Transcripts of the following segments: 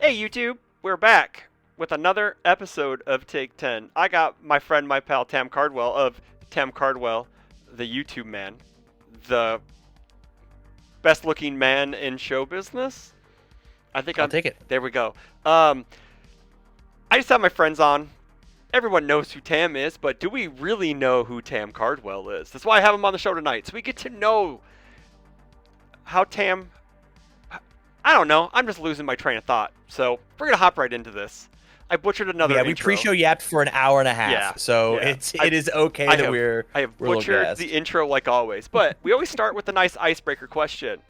Hey YouTube, we're back with another episode of Take 10. I got my friend, my pal Tam Cardwell of Tam Cardwell, the YouTube man, the best looking man in show business. I think I'll I'm take it. there we go. I just have my friends on. Everyone knows who Tam is, but do we really know who Tam Cardwell is? That's why I have him on the show tonight, so we get to know how Tam. I don't know. I'm just losing my train of thought. So we're gonna hop right into this. I butchered another Yeah, we intro. pre-show yapped for an hour and a half, Yeah, so yeah. it is okay I that have we're I have we're a little butchered gassed. the intro like always, but we always start with a nice icebreaker question.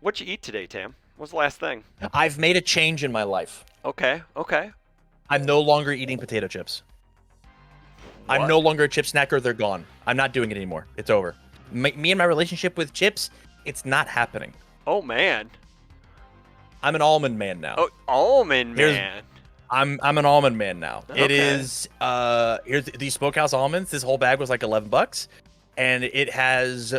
What'd you eat today, Tam? What's the last thing? I've made a change in my life. Okay, okay. I'm no longer eating potato chips. I'm What? no longer a chip snacker. They're gone. I'm not doing it anymore. It's over. Me and my relationship with chips, it's not happening. Oh man. I'm an almond man now. Oh, almond Here's- man. I'm an almond man now. It Okay. is here's these smokehouse almonds. This whole bag was like $11, and it has.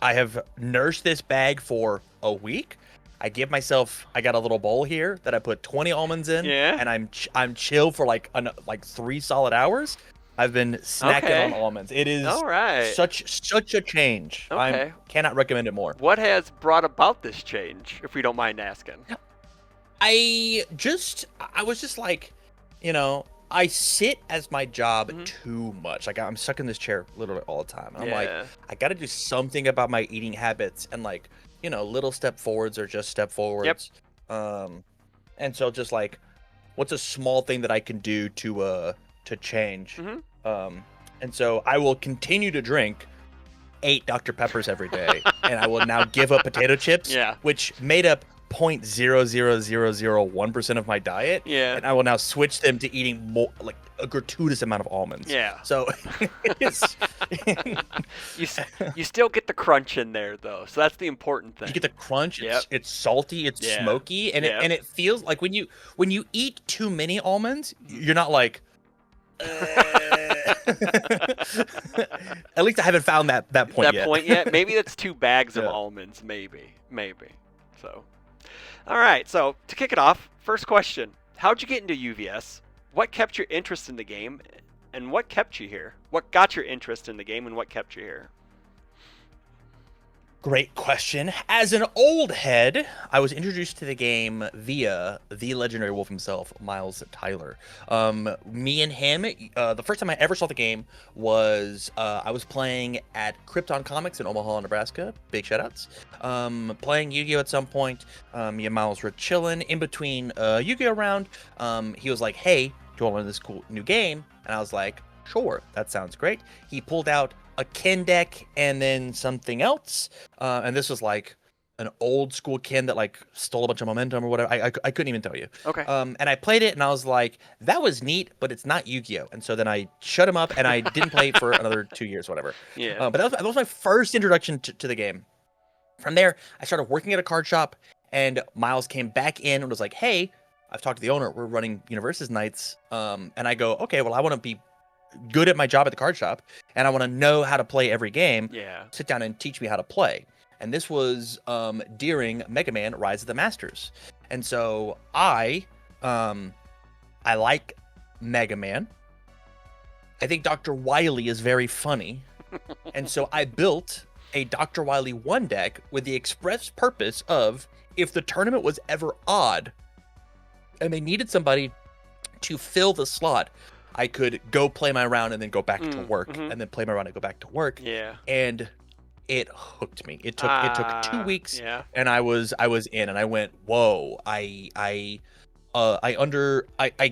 I have nursed this bag for a week. I got a little bowl here that I put 20 almonds in, Yeah. and I'm chill for like 3 solid hours. I've been snacking Okay. on almonds. It is All right. such a change. Okay. I cannot recommend it more. What has brought about this change, if we don't mind asking? I was just like, I sit as my job Mhm. too much. Like I'm stuck in this chair literally all the time. And I'm like, Yeah. I got to do something about my eating habits, and like, little step forwards are just step forwards. And so just like, what's a small thing that I can do to change? Mhm. And so I will continue to drink 8 Dr. Peppers every day, and I will now give up potato chips, Yeah. which made up 0.00001% of my diet, Yeah. and I will now switch them to eating more, like a gratuitous amount of almonds. Yeah. So it's, You still get the crunch in there though, so that's the important thing. you get the crunch. Yep. It's salty. It's Yeah. smoky, and Yep. it feels like when you eat too many almonds, you're not like. At least I haven't found that point yet. Maybe that's 2 bags of Yeah. almonds. Maybe. So, all right. So to kick it off, first question: how'd you get into UVS? What kept your interest in the game, and what kept you here? What got your interest in the game, and what kept you here? Great question. As an old head, I was introduced to the game via the legendary wolf himself, Miles Tyler. Me and him, the first time I ever saw the game was I was playing at Krypton Comics in Omaha, Nebraska. Big shoutouts. Playing Yu-Gi-Oh at some point. Me and Miles were chilling in between Yu-Gi-Oh round. He was like, "Hey, do you want to learn this cool new game?" And I was like, "Sure, that sounds great." He pulled out a Ken deck and then something else, and this was like an old school Ken that like stole a bunch of momentum or whatever. I couldn't even tell you. Okay. And I played it and I was like, that was neat, but it's not Yu-Gi-Oh. And so then I shut him up and I didn't play it for another 2 years, whatever. Yeah. But that was my first introduction to the game. From there, I started working at a card shop, and Miles came back in and was like, "Hey, I've talked to the owner. We're running UniVersus nights." And I go, "Okay, well, I want to be good at my job at the card shop, and I want to know how to play every game. Yeah. Sit down and teach me how to play." And this was during Mega Man Rise of the Masters. And so I like Mega Man. I think Dr. Wily is very funny. And so I built a Dr. Wily 1 deck with the express purpose of, if the tournament was ever odd and they needed somebody to fill the slot, I could go play my round and then go back to work, and then play my round and go back to work. Yeah. And it hooked me. It took 2 weeks, Yeah. and I was in, and I went, "Whoa! I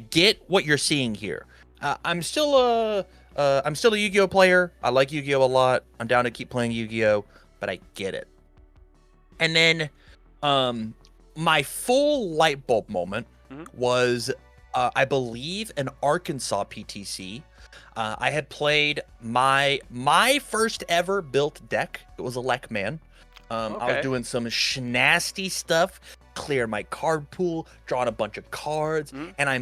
get what you're seeing here. I'm still a Yu-Gi-Oh player. I like Yu-Gi-Oh a lot. I'm down to keep playing Yu-Gi-Oh, but I get it." And then, my full light bulb moment was, I believe, an Arkansas PTC. I had played my first ever built deck. It was a Lek Man. I Okay. was doing some nasty stuff, clearing my card pool, drawing a bunch of cards, and I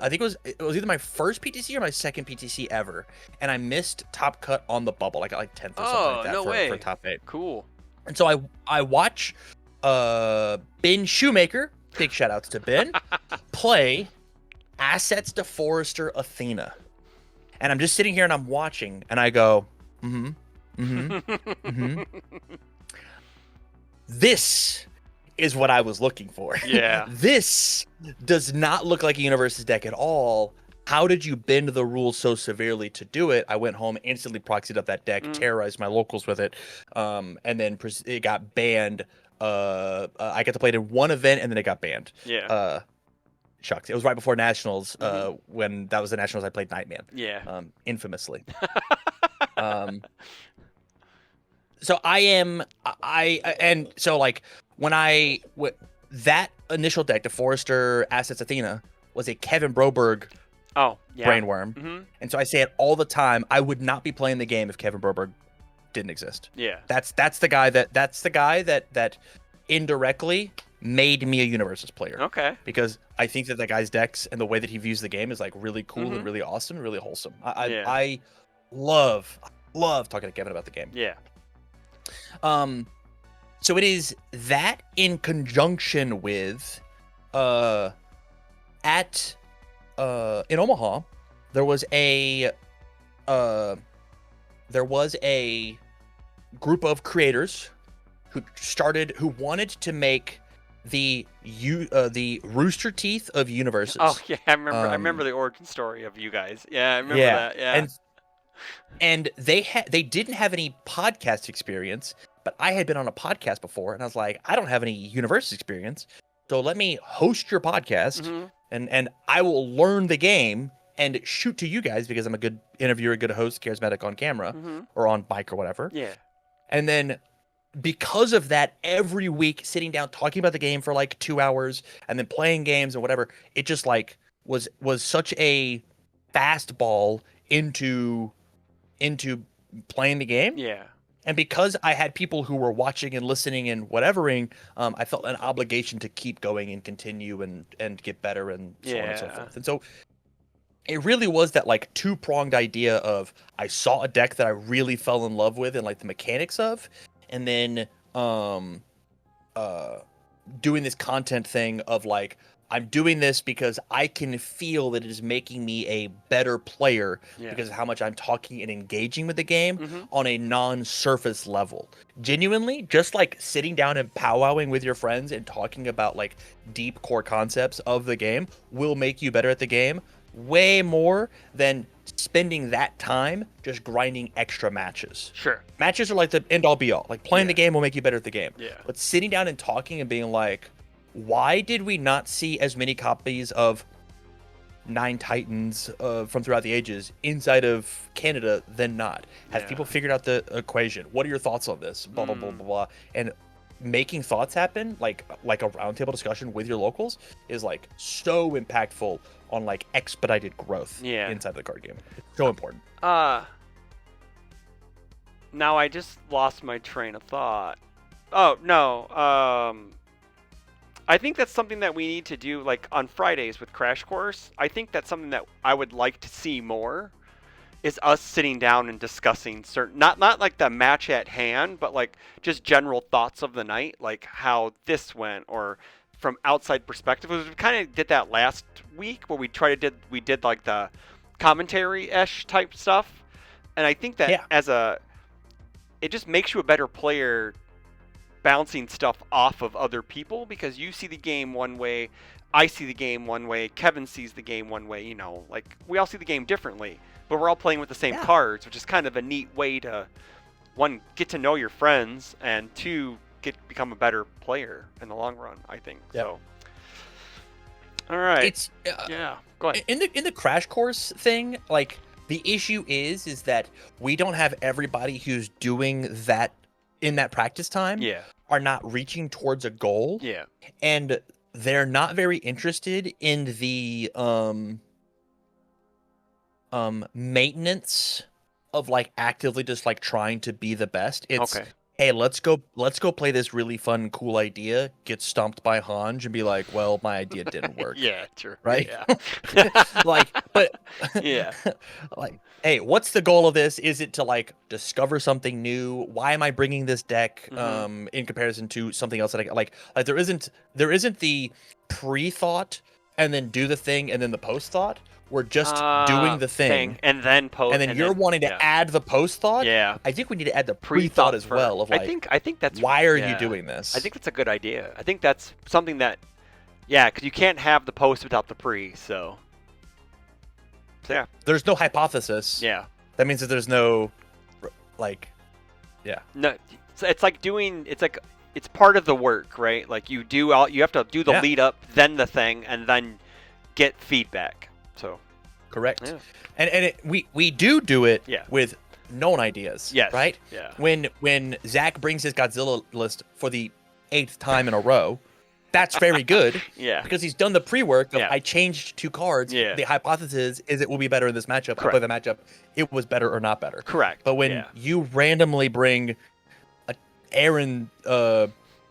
think it was either my first PTC or my second PTC ever, and I missed top cut on the bubble. I got like 10th or something like that no way. for top 8. Cool. And so I watch Ben Shoemaker big shout outs to Ben, play Assets to Forester Athena. And I'm just sitting here and I'm watching and I go, This is what I was looking for. Yeah. This does not look like a UniVersus deck at all. How did you bend the rules so severely to do it? I went home, instantly proxied up that deck, terrorized my locals with it, and then it got banned. I got to play it in one event, and then it got banned. Yeah. Shucks. It was right before Nationals, when that was the Nationals I played Nightman. Yeah. Infamously. So that initial deck, the Forester Assets Athena, was a Kevin Broberg brainworm. And so I say it all the time. I would not be playing the game if Kevin Broberg didn't exist. Yeah. That's the guy that indirectly made me a UniVersus player. Okay. Because I think that guy's decks and the way that he views the game is like really cool and really awesome, and really wholesome. I love talking to Kevin about the game. Yeah. So it is that in conjunction with in Omaha there was a group of creators who wanted to make the Rooster Teeth of UniVersus. Oh yeah, I remember the origin story of you guys. Yeah, I remember that. Yeah. And they didn't have any podcast experience, but I had been on a podcast before, and I was like, I don't have any UniVersus experience, so let me host your podcast, and I will learn the game and shoot to you guys because I'm a good interviewer, a good host, charismatic on camera or on mic or whatever. Yeah. And then because of that, every week sitting down talking about the game for like 2 hours and then playing games and whatever, it just like was such a fastball into playing the game. Yeah. And because I had people who were watching and listening and whatevering, I felt an obligation to keep going and continue and get better and so on and so forth. And so it really was that like two-pronged idea of I saw a deck that I really fell in love with and like the mechanics of, and then doing this content thing of like, I'm doing this because I can feel that it is making me a better player because of how much I'm talking and engaging with the game on a non-surface level. Genuinely, just like sitting down and powwowing with your friends and talking about like deep core concepts of the game will make you better at the game way more than spending that time just grinding extra matches. Sure. Matches are like the end all be all. Like playing the game will make you better at the game. Yeah. But sitting down and talking and being like, why did we not see as many copies of Nine Titans from throughout the ages inside of Canada than not? Have people figured out the equation? What are your thoughts on this? Blah, blah, blah, blah, blah. And making thoughts happen, like a roundtable discussion with your locals, is like so impactful on like expedited growth inside the card game. It's so important. Now I just lost my train of thought. Oh, no. I think that's something that we need to do, like on Fridays with Crash Course. I think that's something that I would like to see more, is us sitting down and discussing certain, not like the match at hand, but like just general thoughts of the night, like how this went, or from outside perspective. We kind of did that last week where we did like the commentary-ish type stuff, and I think that it just makes you a better player, bouncing stuff off of other people, because you see the game one way, I see the game one way, Kevin sees the game one way, you know, like we all see the game differently, but we're all playing with the same cards, which is kind of a neat way to, one, get to know your friends, and two, become a better player in the long run, I think. So all right, it's go ahead. In the Crash Course thing, like the issue is that we don't have everybody who's doing that in that practice time are not reaching towards a goal. Yeah. And they're not very interested in the maintenance of like actively just like trying to be the best. It's hey, let's go play this really fun, cool idea, get stomped by Hanj and be like, well, my idea didn't work. Yeah, true. Right? Yeah. Like, but yeah. like hey, what's the goal of this? Is it to like discover something new? Why am I bringing this deck in comparison to something else that I like there isn't the pre-thought and then do the thing and then the post-thought. We're just doing the thing and then post, and then you're wanting to add the post-thought. Yeah. I think we need to add the pre-thought as well of like I think that's why are you doing this? I think that's a good idea. I think that's something that because you can't have the post without the pre, so yeah. There's no hypothesis. Yeah. That means that there's no like No, it's like it's part of the work, right? Like you have to do the lead up, then the thing, and then get feedback. So correct. Yeah. And we do it with known ideas. Yes. Right? Yeah. When Zach brings his Godzilla list for the 8th time in a row, that's very good. Yeah. Because he's done the pre-work of I changed 2 cards. Yeah. The hypothesis is it will be better in this matchup. Correct. I play the matchup. It was better or not better. Correct. But when you randomly bring a Aaron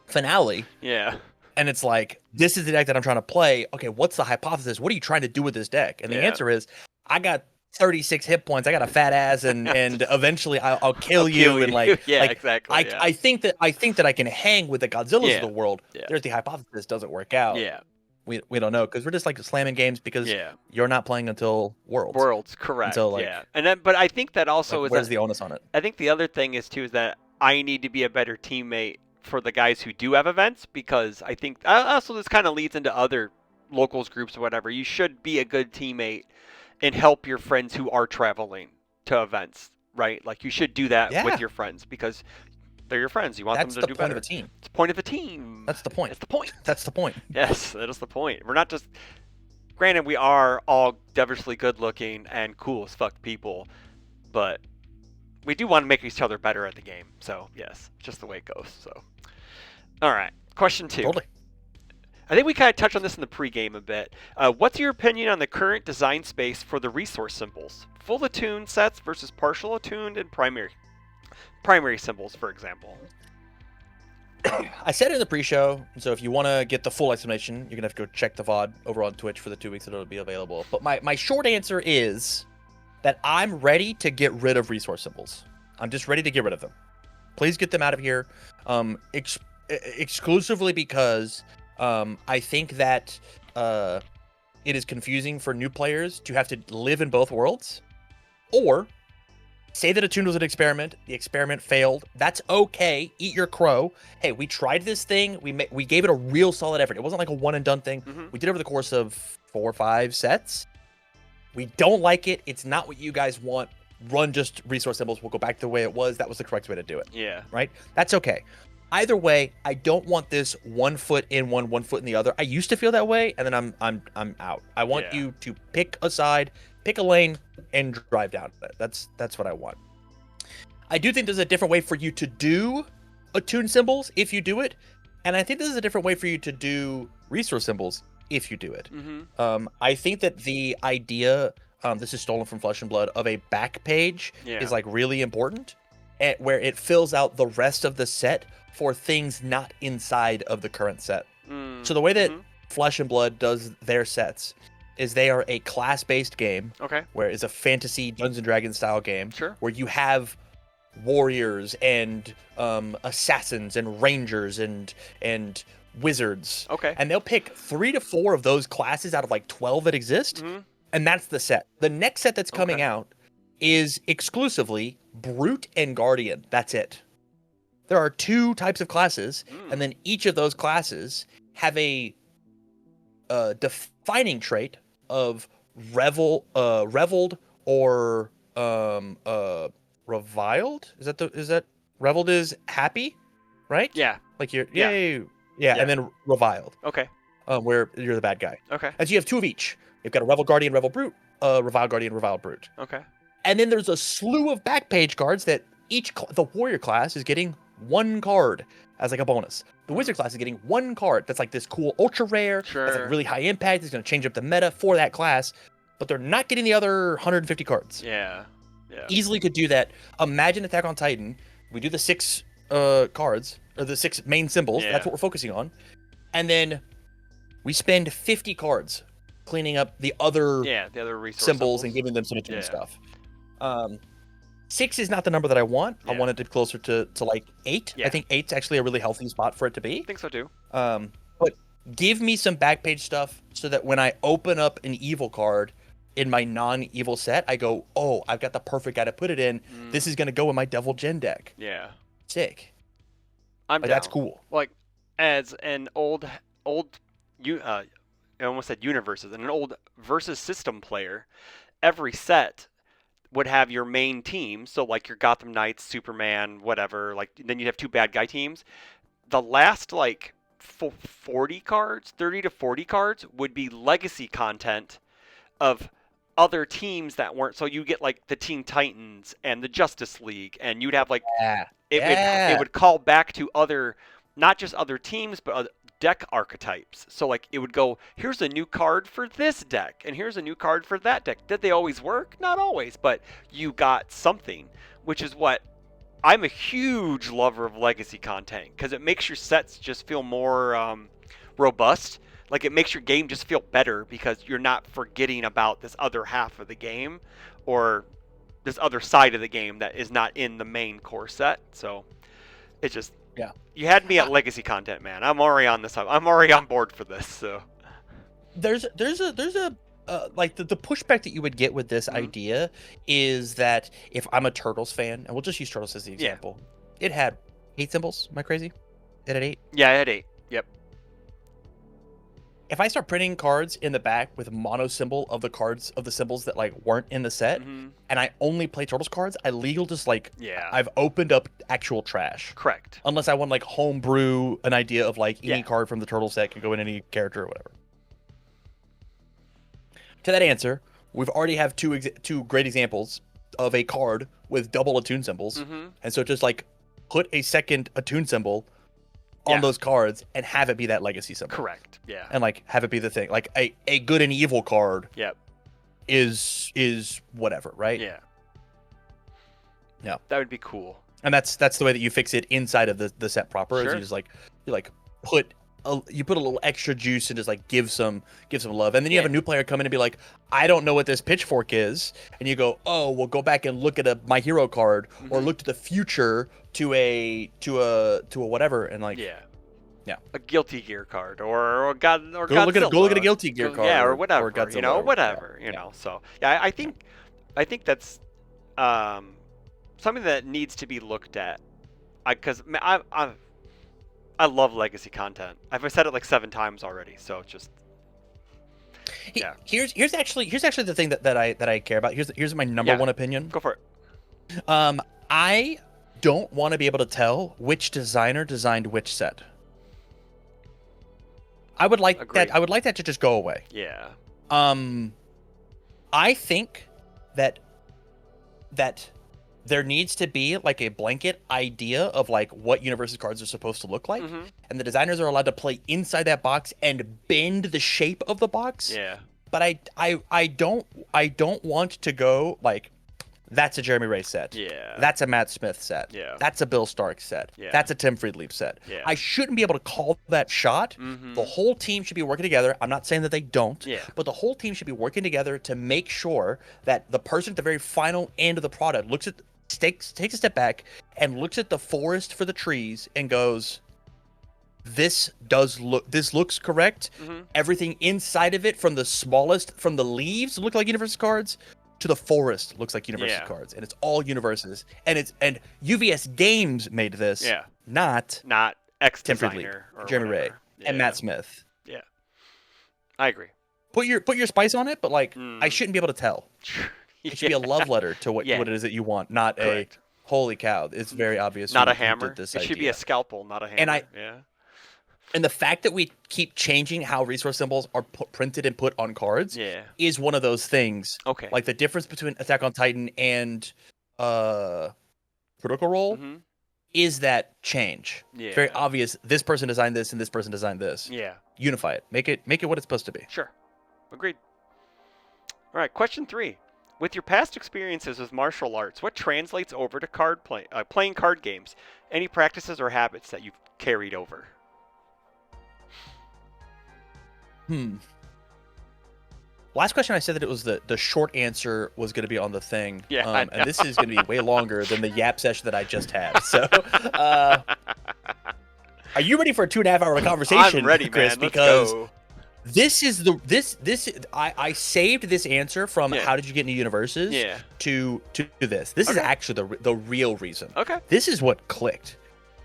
finale. Yeah. And it's like, this is the deck that I'm trying to play. Okay, what's the hypothesis? What are you trying to do with this deck? And the answer is, I got 36 hit points. I got a fat ass, and eventually I'll kill you. And like, exactly. I think that I can hang with the Godzillas of the world. Yeah. There's the hypothesis doesn't work out. Yeah. We don't know because we're just like slamming games because you're not playing until Worlds. Worlds, correct. Until, like, and then, but I think that also like, where's the onus on it? I think the other thing is too is that I need to be a better teammate for the guys who do have events, because I think also this kind of leads into other locals groups or whatever. You should be a good teammate and help your friends who are traveling to events, right? Like you should do that with your friends because they're your friends. You want them to do better. That's the point of a team. It's the point of the team. That's the point. That's the point. That's the point. Yes, that is the point. We're not just. Granted, we are all devilishly good-looking and cool as fuck people, but we do want to make each other better at the game. So yes, just the way it goes. So, all right. Question 2. Totally. I think we kind of touched on this in the pregame a bit. What's your opinion on the current design space for the resource symbols? Full attuned sets versus partial attuned and primary symbols, for example. I said it in the pre-show, so if you want to get the full explanation, you're going to have to go check the VOD over on Twitch for the 2 weeks that it'll be available. But my short answer is that I'm ready to get rid of resource symbols. I'm just ready to get rid of them. Please get them out of here, exclusively because I think that it is confusing for new players to have to live in both worlds, or say that Attune was an experiment. The experiment failed. That's okay. Eat your crow. Hey, we tried this thing. We gave it a real solid effort. It wasn't like a one and done thing. Mm-hmm. We did it over the course of 4 or 5 sets. We don't like it. It's not what you guys want. Run just resource symbols. We'll go back to the way it was. That was the correct way to do it. Yeah. Right? That's okay. Either way, I don't want this 1 foot in one foot in the other. I used to feel that way, and then I'm out. I want you to pick a side, pick a lane, and drive down it. That's what I want. I do think there's a different way for you to do attune symbols if you do it, and I think there's a different way for you to do resource symbols if you do it. Mm-hmm. I think that the idea, this is stolen from Flesh and Blood, of a back page is like really important, where it fills out the rest of the set for things not inside of the current set. So the way that Flesh and Blood does their sets is they are a class-based game, where it's a fantasy Dungeons and Dragons style game, where you have warriors and assassins and rangers and wizards. And they'll pick 3 to 4 of those classes out of like 12 that exist, and that's the set. The next set that's coming out is exclusively Brute and Guardian. That's it. There are 2 types of classes, and then each of those classes have a defining trait of reveled or reviled. Is that reveled is happy, right? Yeah. Like you're and then reviled. Where you're the bad guy. And so you have 2 of each. You've got a Revel Guardian, Revel Brute, Revile Guardian, Revile Brute. And then there's a slew of back page cards that the warrior class is getting 1 card as like a bonus. The wizard class is getting 1 card that's like this cool ultra rare, that's like really high impact, it's going to change up the meta for that class, but they're not getting the other 150 cards. Easily could do that. Imagine Attack on Titan. We do the 6 cards, or the 6 main symbols, that's what we're focusing on, and then we spend 50 cards cleaning up the other, the other resource symbols and giving them some attune stuff. Um, 6 is not the number that I want. I Yeah. wanted it closer to like 8. Yeah. I think 8's actually a really healthy spot for it to be. I think so too. But give me some back page stuff so that when I open up an evil card in my non-evil set, I go, oh, I've got the perfect guy to put it in. This is gonna go in my Devil Gen deck. Yeah. Sick. I'm Like, down. that's cool. Like, as an I almost said UniVersus, and an old versus system player, every set would have your main team. So like your Gotham Knights, Superman, whatever. Like then you'd have 2 bad guy teams. The last like 40 cards, 30 to 40 cards would be legacy content of other teams that weren't. So you get like the Teen Titans and the Justice League, and you'd have like Yeah. it would call back to other, not just other teams, but other deck archetypes. So like it would go, here's a new card for this deck, and here's a new card for that deck. Did they always work? Not always, but you got something, which is what I'm a huge lover of legacy content because it makes your sets just feel more robust. Like it makes your game just feel better because you're not forgetting about this other half of the game or this other side of the game that is not in the main core set. So it's just, Yeah. you had me at legacy content, man. I'm already on this. I'm already on board for this. So There's a like the pushback that you would get with this idea is that if I'm a Turtles fan, and we'll just use Turtles as the example, it had 8 symbols. Am I crazy? It had 8. Yeah, I had 8. Yep. If I start printing cards in the back with mono symbol of the cards of the symbols that like weren't in the set, and I only play Turtles cards, I legal just like I've opened up actual trash. Correct. Unless I want like homebrew an idea of like any card from the Turtle set can go in any character or whatever. To that answer, we've already have two great examples of a card with double attune symbols, and so just like put a second attune symbol on those cards and have it be that legacy symbol. Correct. Yeah. And like have it be the thing. Like a good and evil card. Yep. Is whatever, right? Yeah. Yeah. That would be cool. And that's the way that you fix it inside of the set proper. Is you just like put a little extra juice and just like give some love, and then you have a new player come in and be like, I don't know what this pitchfork is, and you go, oh, well, go back and look at a My Hero card or look to the future to a whatever, and like a Guilty Gear card or go look at a Guilty Gear card, or whatever, or Godzilla, you know, whatever, you know. So I think that's something that needs to be looked at, because I love legacy content. I've said it like 7 times already, so it's just Here's actually the thing that I care about. Here's my number one opinion. Go for it. I don't want to be able to tell which designer designed which set. I would like that to just go away. Yeah. I think that there needs to be like a blanket idea of like what UniVersus cards are supposed to look like, and the designers are allowed to play inside that box and bend the shape of the box. Yeah. But I don't want to go like, that's a Jeremy Ray set. Yeah. That's a Matt Smith set. Yeah. That's a Bill Stark set. Yeah. That's a Tim Friedlieb set. Yeah. I shouldn't be able to call that shot. The whole team should be working together. I'm not saying that they don't. Yeah. But the whole team should be working together to make sure that the person at the very final end of the product takes a step back and looks at the forest for the trees and goes, this looks correct. Everything inside of it, from the leaves look like UniVersus cards to the forest looks like UniVersus cards, and it's all UniVersus, and UVS Games made this, not X Tim designer Friedlieb, or Jeremy Ray, whatever. and Matt Smith. Yeah, I agree. Put your spice on it, but like I shouldn't be able to tell. It should be a love letter to what it is that you want, not Correct. a holy cow. It's very obvious. Not a who did hammer. This It should be idea. a scalpel, not a hammer. And the fact that we keep changing how resource symbols are printed and put on cards is one of those things. Okay. Like the difference between Attack on Titan and Critical Role is that change. Yeah. It's very obvious. This person designed this and this person designed this. Yeah. Unify it. Make it what it's supposed to be. Sure. Agreed. All right. Question 3. With your past experiences with martial arts, what translates over to playing card games? Any practices or habits that you've carried over? Last question, I said that it was the short answer was going to be on the thing. Yeah, I and this is going to be way longer than the yap session that I just had. So, are you ready for a 2.5 hour conversation? I'm ready, Chris, man. Let's because go. this is I saved this answer from how did you get into UniVersus to this. This is actually the real reason. Okay. This is what clicked.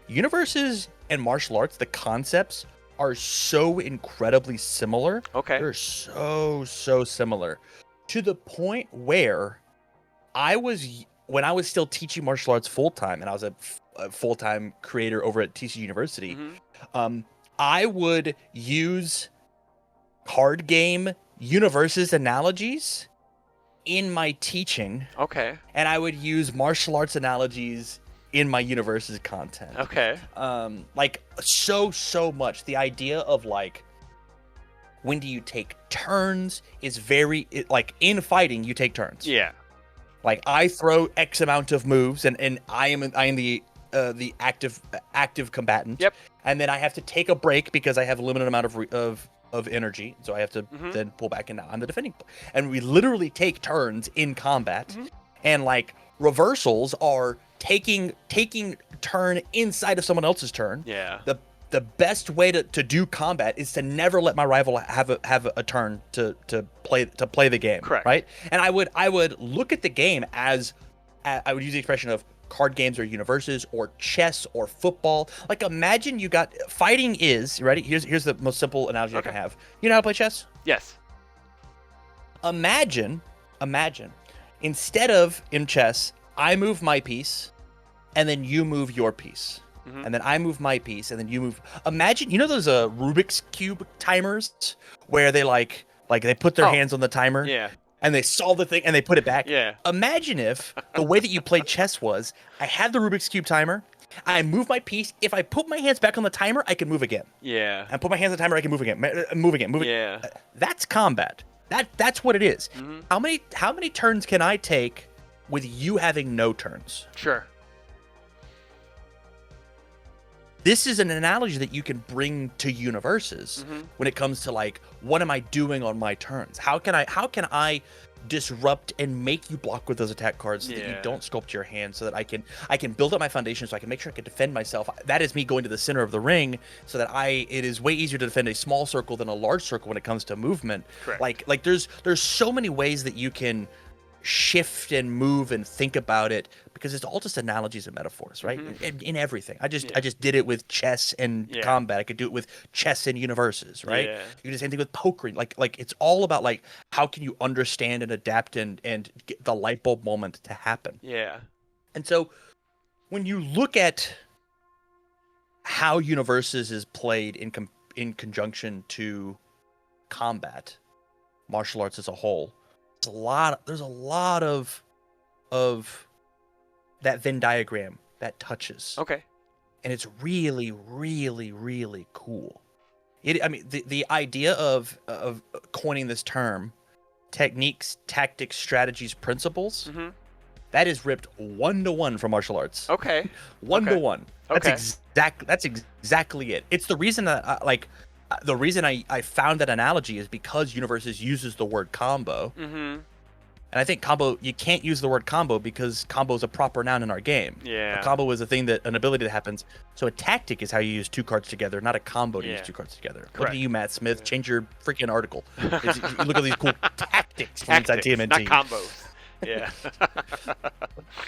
UniVersus and martial arts, the concepts are so incredibly similar. Okay. They're so similar to the point where when I was still teaching martial arts full time, and I was a full-time creator over at TC University, I would use card game UniVersus analogies in my teaching. Okay. And I would use martial arts analogies in my UniVersus content. Okay. Like so much. The idea of like, when do you take turns is like in fighting, you take turns. Yeah. Like I throw X amount of moves and I am the active combatant. Yep. And then I have to take a break because I have a limited amount of energy, so I have to then pull back, and now I'm the defending. And we literally take turns in combat, and like reversals are taking turn inside of someone else's turn. Yeah. The best way to do combat is to never let my rival have a turn to play the game. Correct. Right. And I would look at the game as I would use the expression of card games or UniVersus or chess or football. Like imagine you got fighting is ready. Here's the most simple analogy I can have. You know how to play chess? Yes. Imagine instead of in chess, I move my piece and then you move your piece. And then I move my piece and then you move. Imagine, you know those Rubik's Cube timers where they like they put their hands on the timer? Yeah. And they solve the thing and they put it back. Yeah. Imagine if the way that you played chess was, I had the Rubik's Cube timer, I move my piece. If I put my hands back on the timer, I can move again. Yeah. And put my hands on the timer, I can move again. Move again. Yeah. That's combat. That's what it is. How many turns can I take with you having no turns? Sure. This is an analogy that you can bring to UniVersus when it comes to like, what am I doing on my turns? How can I disrupt and make you block with those attack cards so that you don't sculpt your hand, so that I can build up my foundation, so I can make sure I can defend myself. That is me going to the center of the ring, so that it is way easier to defend a small circle than a large circle when it comes to movement. Correct. Like there's so many ways that you can shift and move and think about it, because it's all just analogies and metaphors, right? In everything. I just did it with chess and combat. I could do it with chess and UniVersus, right? You do the same thing with poker. Like it's all about like, how can you understand and adapt and get the light bulb moment to happen. Yeah. And so when you look at how UniVersus is played in conjunction to combat, martial arts as a whole, there's a lot of that Venn diagram that touches. Okay. And it's really cool. The idea of coining this term, techniques, tactics, strategies, principles, that is ripped 1-to-1 from martial arts. Okay. 1-to-1. Okay. That's exactly it. It's the reason that the reason I found that analogy is because UniVersus uses the word combo. And I think combo, you can't use the word combo because combo is a proper noun in our game. Yeah. A combo is an ability that happens. So a tactic is how you use two cards together, not a combo to use two cards together. Correct. Look at you, Matt Smith. Change your freaking article. You look at these cool tactics inside TMNT. Not combos. Yeah.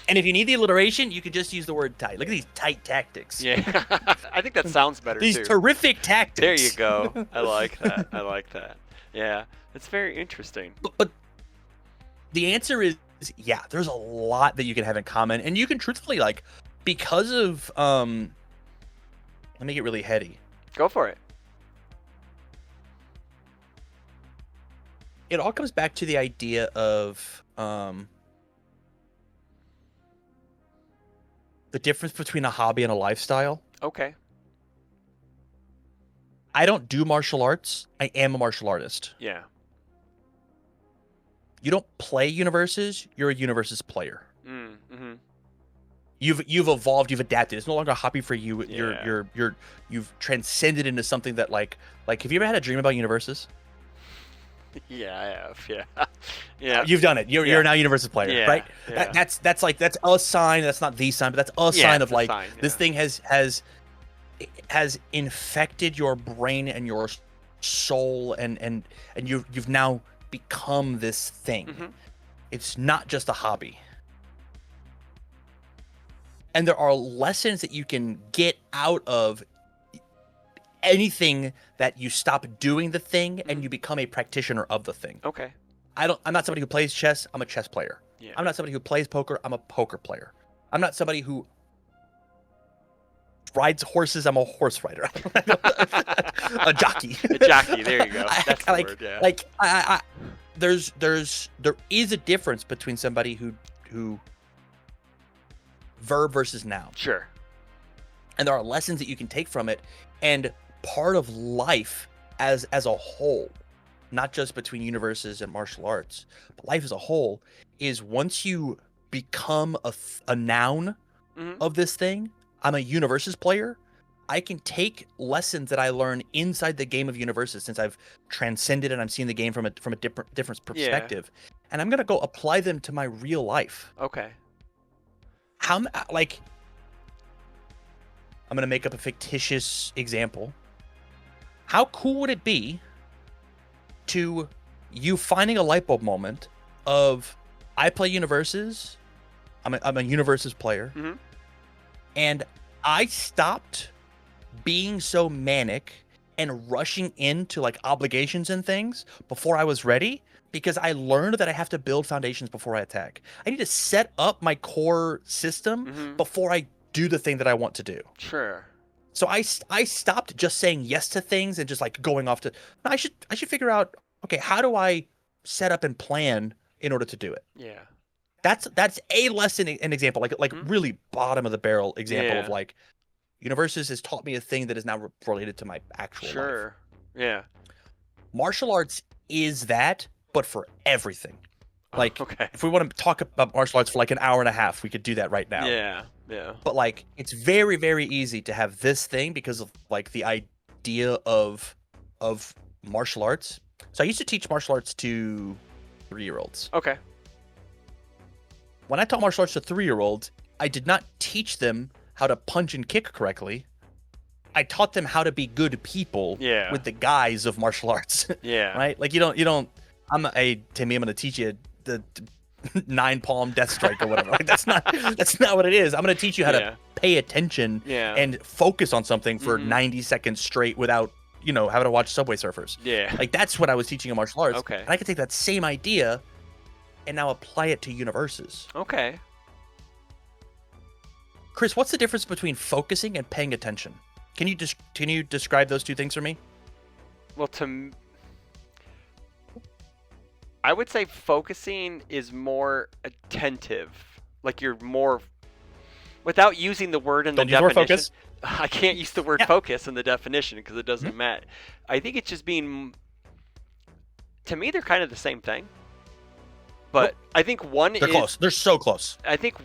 And if you need the alliteration, you could just use the word tight. Look at these tight tactics. Yeah. I think that sounds better These too. terrific tactics. There you go. I like that. Yeah. It's very interesting. But the answer is, yeah, there's a lot that you can have in common. And you can truthfully, like, because of, let me get really heady. Go for it. It all comes back to the idea of the difference between a hobby and a lifestyle. Okay. I don't do martial arts. I am a martial artist. Yeah. You don't play UniVersus. You're a UniVersus player. You've evolved. You've adapted. It's no longer a hobby for you. You've transcended into something that like. Have you ever had a dream about UniVersus? Yeah, I have. Yeah. Yeah. You've done it. You're now a UniVersus player, Yeah. right? Yeah. That's like that's a sign. That's not the sign, but that's a Yeah, sign it's of a like sign, this yeah. thing has infected your brain and your soul, and you've now become this thing. Mhm. It's not just a hobby. And there are lessons that you can get out of anything that you stop doing the thing and Mhm. you become a practitioner of the thing. Okay. I'm not somebody who plays chess, I'm a chess player. Yeah. I'm not somebody who plays poker, I'm a poker player. I'm not somebody who rides horses, I'm a horse rider. A jockey. A jockey, there you go. That's the word, yeah. There is a difference between somebody who verb versus noun. Sure. And there are lessons that you can take from it, and part of life as a whole, not just between UniVersus and martial arts, but life as a whole, is once you become a noun Mhm. of this thing. I'm a UniVersus player. I can take lessons that I learn inside the game of UniVersus, since I've transcended and I'm seeing the game from a different perspective, and I'm gonna go apply them to my real life. Okay. I'm gonna make up a fictitious example. How cool would it be to you finding a light bulb moment of, I play UniVersus, I'm a UniVersus player, Mhm. and I stopped being so manic and rushing into like obligations and things before I was ready, because I learned that I have to build foundations before I attack. I need to set up my core system Mhm. before I do the thing that I want to do. Sure. So I stopped just saying yes to things and just like going off to, I should figure out, okay, how do I set up and plan in order to do it? Yeah. That's a lesson, an example, like Mhm. really bottom of the barrel example of Yeah. like, UniVersus has taught me a thing that is now related to my actual life. Sure. Yeah. Martial arts is that, but for everything. Like, Okay. if we want to talk about martial arts for like an hour and a half, we could do that right now. Yeah. Yeah. But like, it's very, very easy to have this thing because of like the idea of martial arts. So I used to teach martial arts to 3-year-olds. Okay. When I taught martial arts to 3-year-olds, I did not teach them how to punch and kick correctly. I taught them how to be good people Yeah. with the guise of martial arts. Yeah. Right? Like you don't Timmy, I'm gonna teach you the 9-palm death strike or whatever. Like that's not what it is. I'm gonna teach you how Yeah. to pay attention Yeah. and focus on something for Mhm. 90 seconds straight without, having to watch Subway Surfers. Yeah. Like that's what I was teaching in martial arts. Okay. And I could take that same idea and now apply it to UniVersus. Okay. Chris, what's the difference between focusing and paying attention? Can you describe those two things for me? Well, I would say focusing is more attentive. Like you're more, without using the word in Don't the use the word definition. focus. I can't use the word Yeah. focus in the definition because it doesn't Mhm. matter. I think it's just being. To me, they're kind of the same thing. But I think one They're is close. They're so close. I think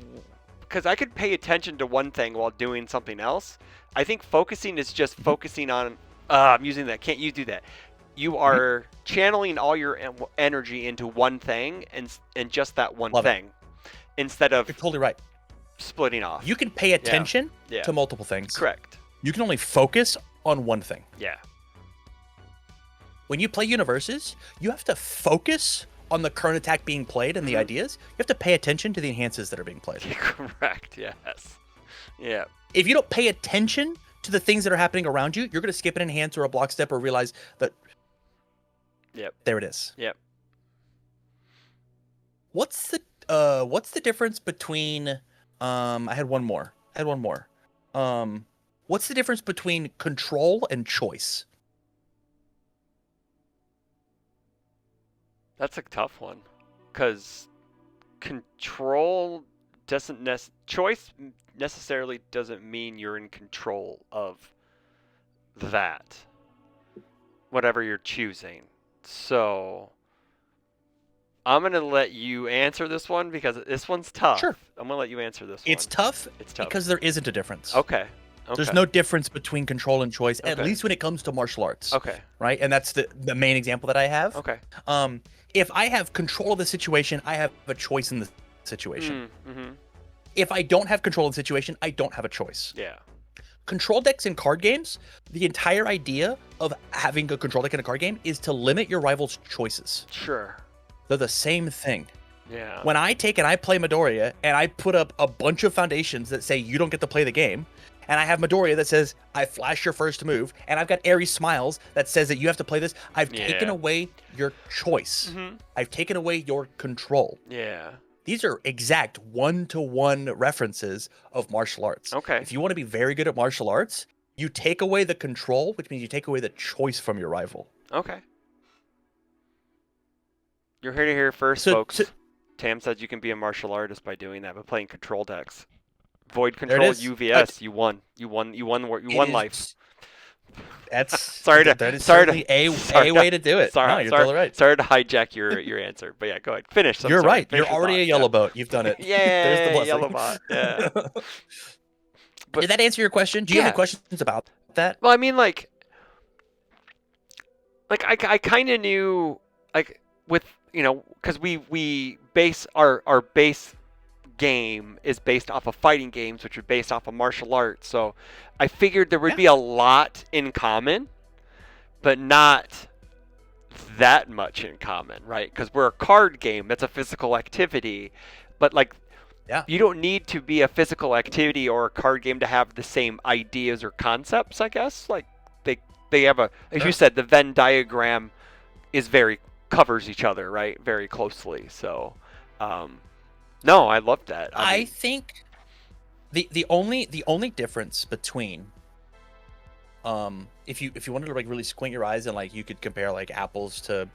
because I could pay attention to one thing while doing something else. I think focusing is just focusing on. I'm using that. Can't you do that? You are channeling all your energy into one thing and just that one Love it. thing, instead of You're totally right. splitting off. You can pay attention Yeah. to multiple things. Correct. You can only focus on one thing. Yeah. When you play UniVersus, you have to focus on the current attack being played and the ideas. You have to pay attention to the enhances that are being played. Correct. Yes. Yeah. If you don't pay attention to the things that are happening around you, you're going to skip an enhance or a block step or realize that. Yep. There it is. Yep. What's the difference between I had one more. What's the difference between control and choice? That's a tough one, because control doesn't choice necessarily doesn't mean you're in control of that, whatever you're choosing. So I'm gonna let you answer this one because this one's tough. Sure. I'm gonna let you answer this one. It's tough It's tough. because there isn't a difference. Okay. There's Okay. no difference between control and choice, at Okay. least when it comes to martial arts. Okay. Right? And that's the main example that I have. Okay. If I have control of the situation, I have a choice in the situation. Mm-hmm. If I don't have control of the situation, I don't have a choice. Yeah. Control decks in card games, the entire idea of having a control deck in a card game is to limit your rival's choices. Sure. They're the same thing. Yeah. When I take and I play Midoriya and I put up a bunch of foundations that say you don't get to play the game, and I have Midoriya that says I flash your first move, and I've got Aries Smiles that says that you have to play this, I've taken away your choice. Mm-hmm. I've taken away your control. Yeah. These are exact one-to-one references of martial arts. Okay. If you want to be very good at martial arts, you take away the control, which means you take away the choice from your rival. Okay. You're here to hear first, folks. Tam said you can be a martial artist by doing that, by playing control decks. Void control UVS, you won. You won life. That's sorry to that is sorry certainly to, a way to do it. Sorry, no, you're totally right. Sorry to hijack your answer, but yeah, go ahead. Finish. You're right. Finish You're already a yellow boat. You've done it. Yeah, there's the blessing. yellow bot. Yeah. But, did that answer your question? Do you have any questions about that? Well, I mean, like I kind of knew, like, with, because we base our base game is based off of fighting games, which are based off of martial arts. So I figured there would be a lot in common, but not that much in common, right? Because we're a card game that's a physical activity, but like, you don't need to be a physical activity or a card game to have the same ideas or concepts, I guess. Like they have as you said, the Venn diagram is covers each other, right? Very closely. So, no, I love that. I think the only difference between if you wanted to like really squint your eyes and like you could compare like apples to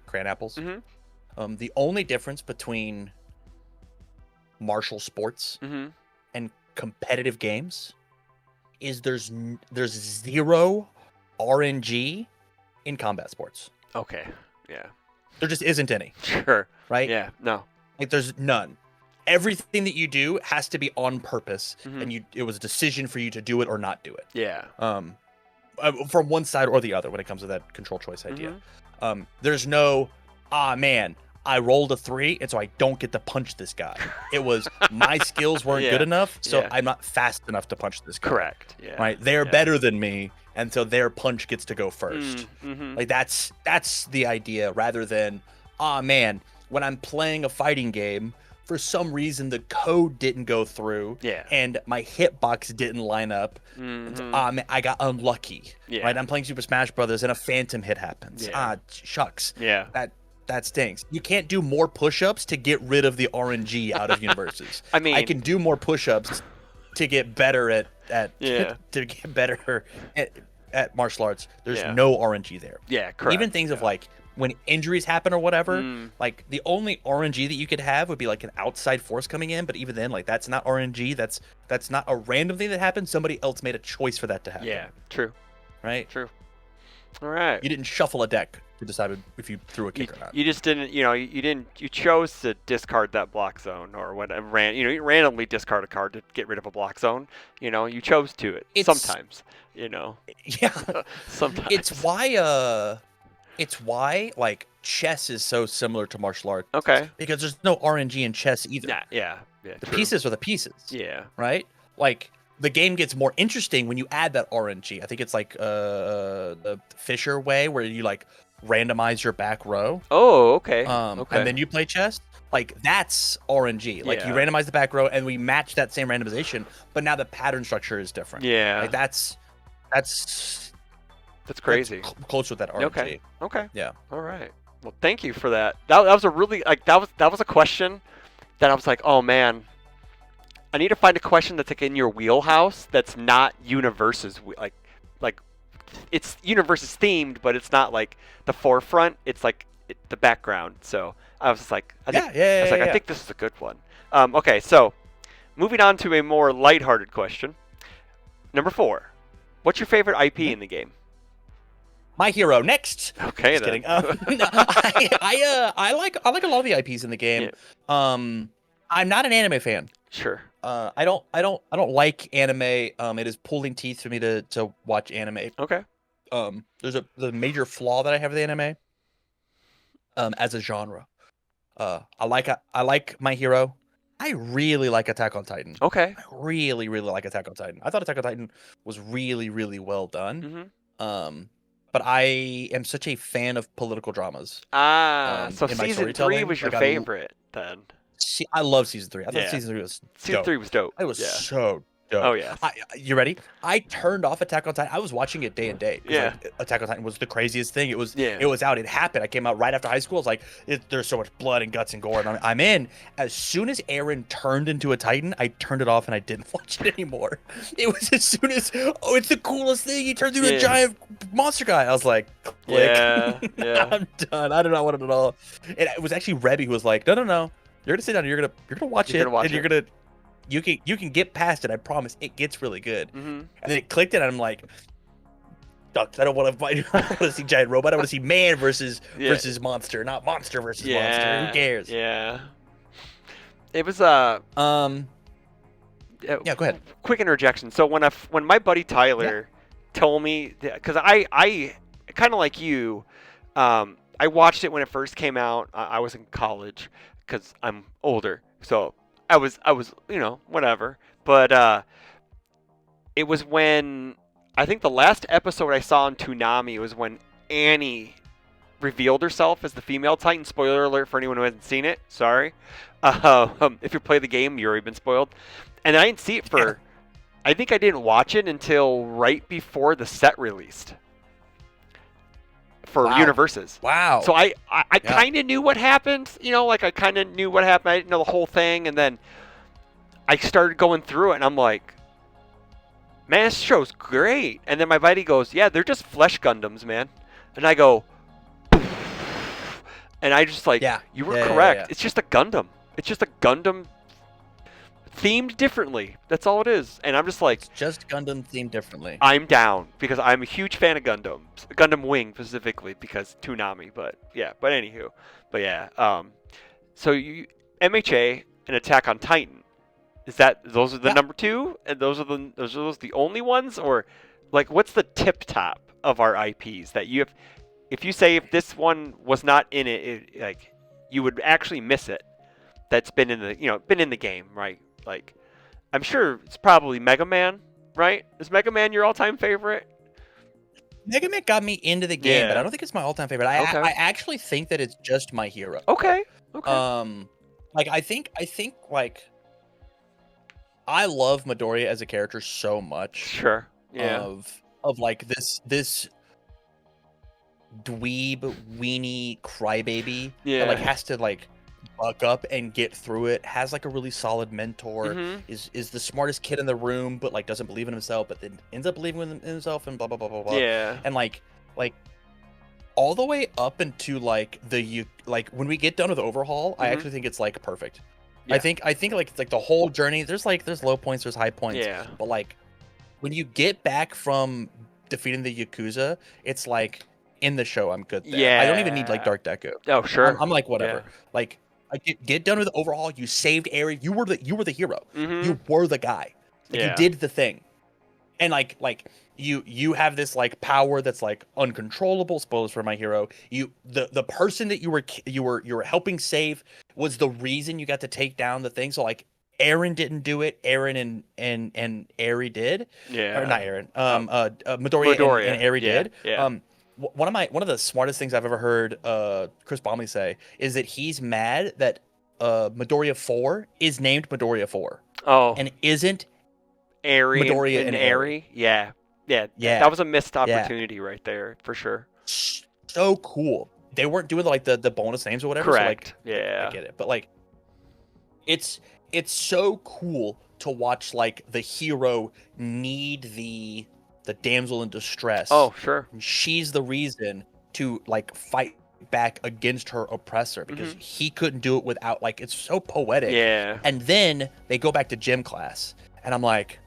crayon apples. Mm-hmm. The only difference between martial sports and competitive games is there's zero RNG in combat sports. Okay. Yeah. There just isn't any. Sure. Right? Yeah. No. Like there's none. Everything that you do has to be on purpose, and it was a decision for you to do it or not do it. Yeah. From one side or the other when it comes to that control choice idea. There's no, man, I rolled a 3, and so I don't get to punch this guy. It was my skills weren't good enough, so I'm not fast enough to punch this guy. Correct. Yeah. Right? They're better than me, and so their punch gets to go first. Like that's the idea, rather than, man, when I'm playing a fighting game, for some reason the code didn't go through, and my hitbox didn't line up. Man, I got unlucky. Right? I'm playing Super Smash Brothers, and a phantom hit happens. Shucks. Yeah. That stinks. You can't do more push-ups to get rid of the RNG out of UniVersus. I mean, I can do more push-ups to get better at to get better at martial arts. There's no RNG there. Yeah, correct. Even things of like when injuries happen or whatever, like the only RNG that you could have would be like an outside force coming in, but even then, like that's not RNG. That's not a random thing that happened. Somebody else made a choice for that to happen. Yeah, true. Right? True. All right. You didn't shuffle a deck to decide if you threw a kick or not. You just didn't, you chose to discard that block zone or whatever. You randomly discard a card to get rid of a block zone. You chose to sometimes. Yeah. Sometimes. It's why like chess is so similar to martial arts. Okay. Because there's no RNG in chess either. Yeah. The pieces are the pieces. Yeah. Right? Like the game gets more interesting when you add that RNG. I think it's like the Fisher way where you like randomize your back row. Oh, okay. Okay. And then you play chess. Like that's RNG. Like you randomize the back row and we match that same randomization, but now the pattern structure is different. Yeah. Like that's crazy. That's closer with that RNG. Okay. Yeah. All right. Well, thank you for that. That was a really that was a question that I was like, oh man, I need to find a question that's like in your wheelhouse that's not UniVersus like it's UniVersus themed, but it's not like the forefront. It's like the background. So I was just like, I think this is a good one. Okay, so moving on to a more lighthearted question. Number 4, what's your favorite IP in the game? My Hero. Next. Okay, just kidding. No, I like a lot of the IPs in the game. Yeah. I'm not an anime fan. Sure. I don't like anime. It is pulling teeth for me to watch anime. Okay. There's the major flaw that I have with anime. As a genre, I like My Hero. I really like Attack on Titan. Okay. I really like Attack on Titan. I thought Attack on Titan was really well done. But I am such a fan of political dramas. So in my season 3 storytelling. was your Like, favorite then? I love season 3. I thought Yeah. season 3 was Season dope. 3 was dope. It was Yeah. so dope. Oh yeah. You ready? I turned off Attack on Titan. I was watching it day and day. Yeah. Like, Attack on Titan was the craziest thing. It was Yeah. out. It happened. I came out right after high school. It's like there's so much blood and guts and gore, and I'm in. As soon as Eren turned into a Titan, I turned it off and I didn't watch it anymore. It was as soon as it's the coolest thing. He turns into a giant monster guy. I was like, click. Yeah. Yeah. I'm done. I do not want it at all. And it was actually Rebby who was like, no. You're gonna sit down. You're gonna watch it. You're gonna you can get past it. I promise. It gets really good. And then it clicked, and I'm like, ducks. I don't want to see giant robot. I want to see man versus monster, not monster versus monster. Who cares? Yeah. It was yeah. Go ahead. Quick interjection. So when my buddy Tyler told me, because I kind of like you, I watched it when it first came out. I was in college because I'm older, so I was whatever. But it was when I think the last episode I saw on Toonami was when Annie revealed herself as the female Titan. Spoiler alert for anyone who hasn't seen it. Sorry. If you play the game, you've already been spoiled. And I didn't see it for. I think I didn't watch it until right before the set released for UniVersus. Wow. So I kind of knew what happened. Like I kind of knew what happened. I didn't know the whole thing, and then I started going through it, and I'm like, man, this show's great. And then my buddy goes, yeah, they're just flesh Gundams, man. And I go, and I just like, you were correct. Yeah. It's just a Gundam. It's just a Gundam themed differently. That's all it is. And I'm just like, it's just Gundam themed differently. I'm down because I'm a huge fan of Gundams. Gundam Wing specifically because Toonami. But anywho. So you MHA and Attack on Titan. Those are the number 2, and those are the only ones, or like what's the tip top of our IPs that you have? If you say if this one was not in it, like you would actually miss it. That's been in the game, right? Like I'm sure it's probably Mega Man, right? Is Mega Man your all-time favorite? Mega Man got me into the game, but I don't think it's my all-time favorite. I actually think that it's just My Hero. Okay. Like I think like. I love Midoriya as a character so much. Sure. Yeah. Of like this dweeb weenie crybaby that like has to like buck up and get through it. Has like a really solid mentor. Is the smartest kid in the room, but like doesn't believe in himself, but then ends up believing in himself and blah blah blah blah blah. Yeah. And like all the way up into like when we get done with Overhaul, I actually think it's like perfect. Yeah. I think like it's like the whole journey. There's low points, there's high points. Yeah. But like when you get back from defeating the Yakuza, it's like in the show I'm good there. Yeah. I don't even need like Dark Deku. Oh sure. I'm like whatever. Yeah. Like I get done with Overhaul. You saved Eri. You were the hero. You were the guy. Like, you did the thing. And like you have this like power that's like uncontrollable. Spoilers for My Hero. The person that you were helping save was the reason you got to take down the thing. So like Eren didn't do it. Eren and Eri did. Yeah. Or not Eren. Midoriya and Eri did. Yeah. One of the smartest things I've ever heard Chris Bomley say is that he's mad that Midoriya 4 is named Midoriya 4. Oh. And isn't Eri Midoriya and Eri. Yeah. That was a missed opportunity right there for sure. So cool. They weren't doing like the bonus names or whatever. Correct. So, like, I get it, but like, it's so cool to watch like the hero need the damsel in distress. Oh sure. She's the reason to like fight back against her oppressor because he couldn't do it without like it's so poetic. Yeah. And then they go back to gym class, and I'm like.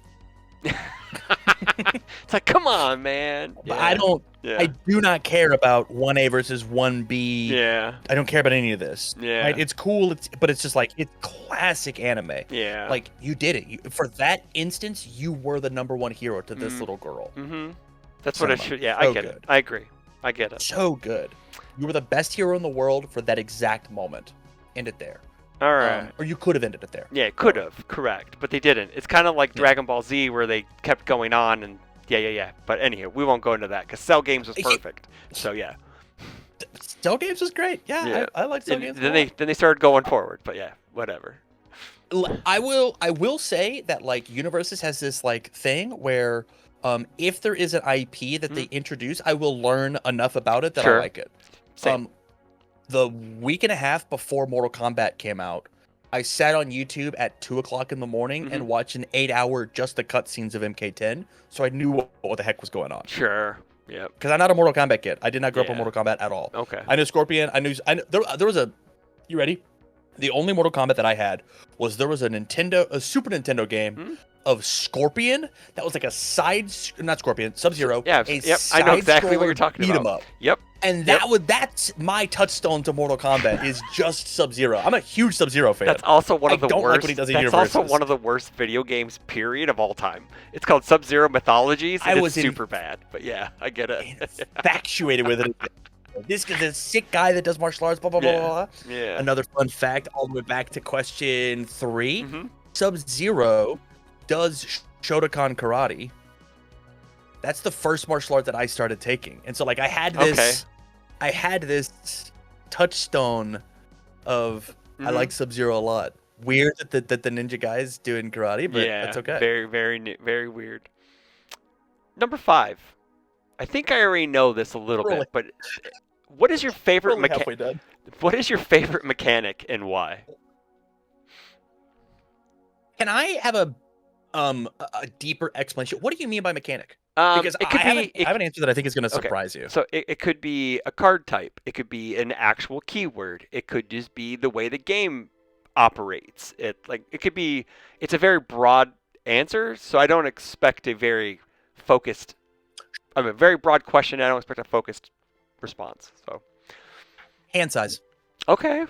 It's like, come on, man. But I don't Yeah. I do not care about 1A versus 1B. Yeah. I don't care about any of this. Yeah. Right? It's cool, but it's just like, it's classic anime. Yeah. Like, you did it. For that instance, you were the #1 hero to this little girl. Mm-hmm. That's what it should. Yeah, So I get good. it. I agree. I get it. So good. You were the best hero in the world for that exact moment. End it there. All right. Or you could have ended it there. Yeah, it could have. Correct. But they didn't. It's kind of like Dragon Ball Z where they kept going on and yeah. But anyhow, we won't go into that because Cell Games was perfect. So yeah. Cell Games was great. Yeah. I like Cell Games. Then they started going forward. But yeah, whatever. I will say that like UniVersus has this like thing where if there is an IP that they introduce, I will learn enough about it that I like it. Same. The week and a half before Mortal Kombat came out, I sat on YouTube at 2:00 in the morning and watched an 8-hour just the cutscenes of MK10, so I knew what the heck was going on. Sure. Yep. Because I'm not a Mortal Kombat kid. I did not grow up on Mortal Kombat at all. Okay. I knew Scorpion. I knew there was a. You ready? The only Mortal Kombat that I had was there was a Super Nintendo game of Scorpion that was like a not Scorpion, Sub-Zero. Yeah, I know exactly what you're talking about. Beat 'em up. Yep. And that's my touchstone to Mortal Kombat is just Sub-Zero. I'm a huge Sub-Zero fan. That's also one of the I don't worst. like what he does in That's UniVersus. also one of the worst video games period of all time. It's called Sub-Zero Mythologies. And it's super bad, but yeah, I get it. Infatuated with it. This sick guy that does martial arts, blah, blah, blah, blah. Yeah. Another fun fact, all the way back to question 3. Sub-Zero does Shotokan karate. That's the first martial art that I started taking. And so, like, I had this touchstone of, I like Sub-Zero a lot. Weird that the ninja guy's doing karate, but that's okay. Very, very weird. Number 5. I think I already know this a little bit, but what is your favorite mechanic? What is your favorite mechanic and why? Can I have a deeper explanation? What do you mean by mechanic? Because I have an answer that I think is going to surprise you. So it could be a card type. It could be an actual keyword. It could just be the way the game operates. It's a very broad answer, so I don't expect a very broad question. I don't expect a focused response. So hand size. Okay,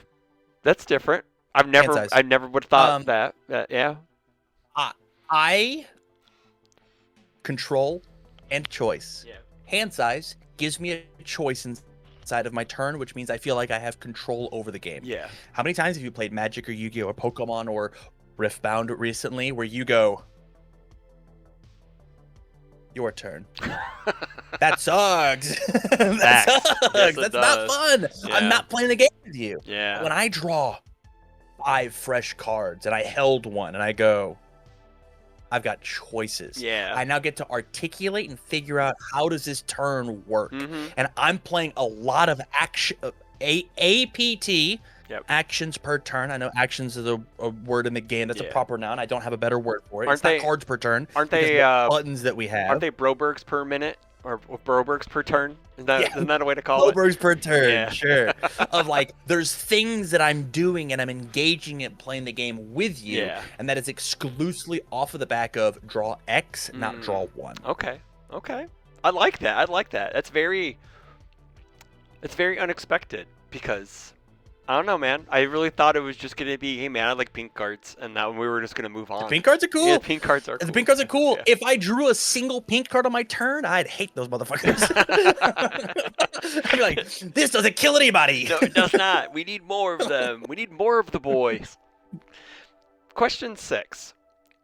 that's different. I never would have thought that. Yeah. I control and choice. Yeah. Hand size gives me a choice inside of my turn, which means I feel like I have control over the game. Yeah. How many times have you played Magic or Yu-Gi-Oh or Pokemon or Riftbound recently where you go, your turn? That sucks. That sucks. Yes, That's not fun. Yeah. I'm not playing the game with you. Yeah. When I draw 5 fresh cards and I held one and I go, I've got choices. Yeah. I now get to articulate and figure out how does this turn work. And I'm playing a lot of action, APT, actions per turn. I know actions is a word in the game that's a proper noun. I don't have a better word for it. It's not cards per turn. Aren't they buttons that we have? Aren't they Brobergs per minute or Brobergs per turn? Isn't that a way to call it? Brobergs per turn, sure. Of like, there's things that I'm doing and I'm engaging in playing the game with you, and that is exclusively off of the back of draw X, not draw 1. Okay. I like that. It's very unexpected because I don't know, man. I really thought it was just gonna be, hey, man, I like pink cards, and that we were just gonna move on. The pink cards are cool. Yeah, pink cards are cool. The pink cards are cool. Yeah. If I drew a single pink card on my turn, I'd hate those motherfuckers. I'd be like, this doesn't kill anybody. No, it does not. We need more of them. We need more of the boys. Question 6.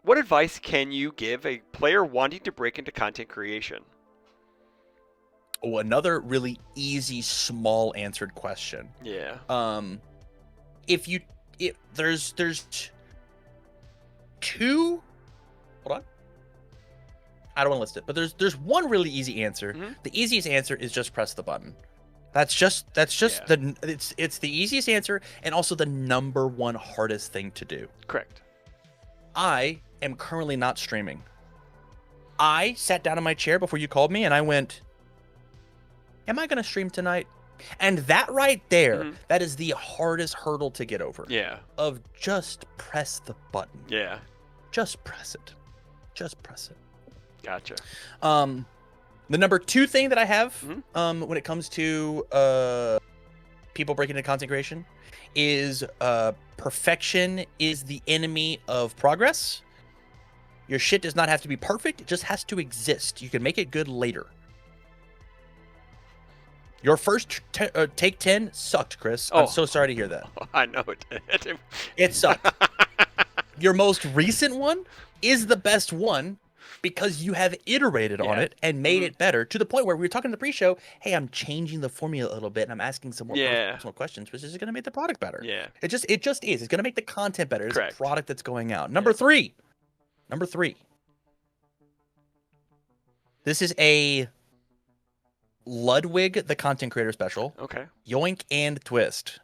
What advice can you give a player wanting to break into content creation? Oh, another really easy, small answered question. Yeah. There's 2. Hold on. I don't want to list it, but there's one really easy answer. The easiest answer is just press the button. That's just it's the easiest answer and also the #1 hardest thing to do. Correct. I am currently not streaming. I sat down in my chair before you called me and I went, am I going to stream tonight? And that right there, that is the hardest hurdle to get over. Yeah. Of just press the button. Yeah. Just press it. Just press it. Gotcha. The number 2 thing that I have, Mhm. when it comes to people breaking into content creation, is perfection is the enemy of progress. Your shit does not have to be perfect; it just has to exist. You can make it good later. Your first take 10 sucked, Chris. I'm Oh, so sorry to hear that. I know it did. It sucked. Your most recent one is the best one because you have iterated on Yeah. it and made Mhm. it better to the point where we were talking in the pre-show, hey, I'm changing the formula a little bit and I'm asking some more Yeah. personal questions, which is going to make the product better. Yeah. It just is. It's going to make the content better. It's a Correct. product that's going out. Yeah. Number 3. Number 3. This is a Ludwig the content creator special. Okay. Yoink and Twist.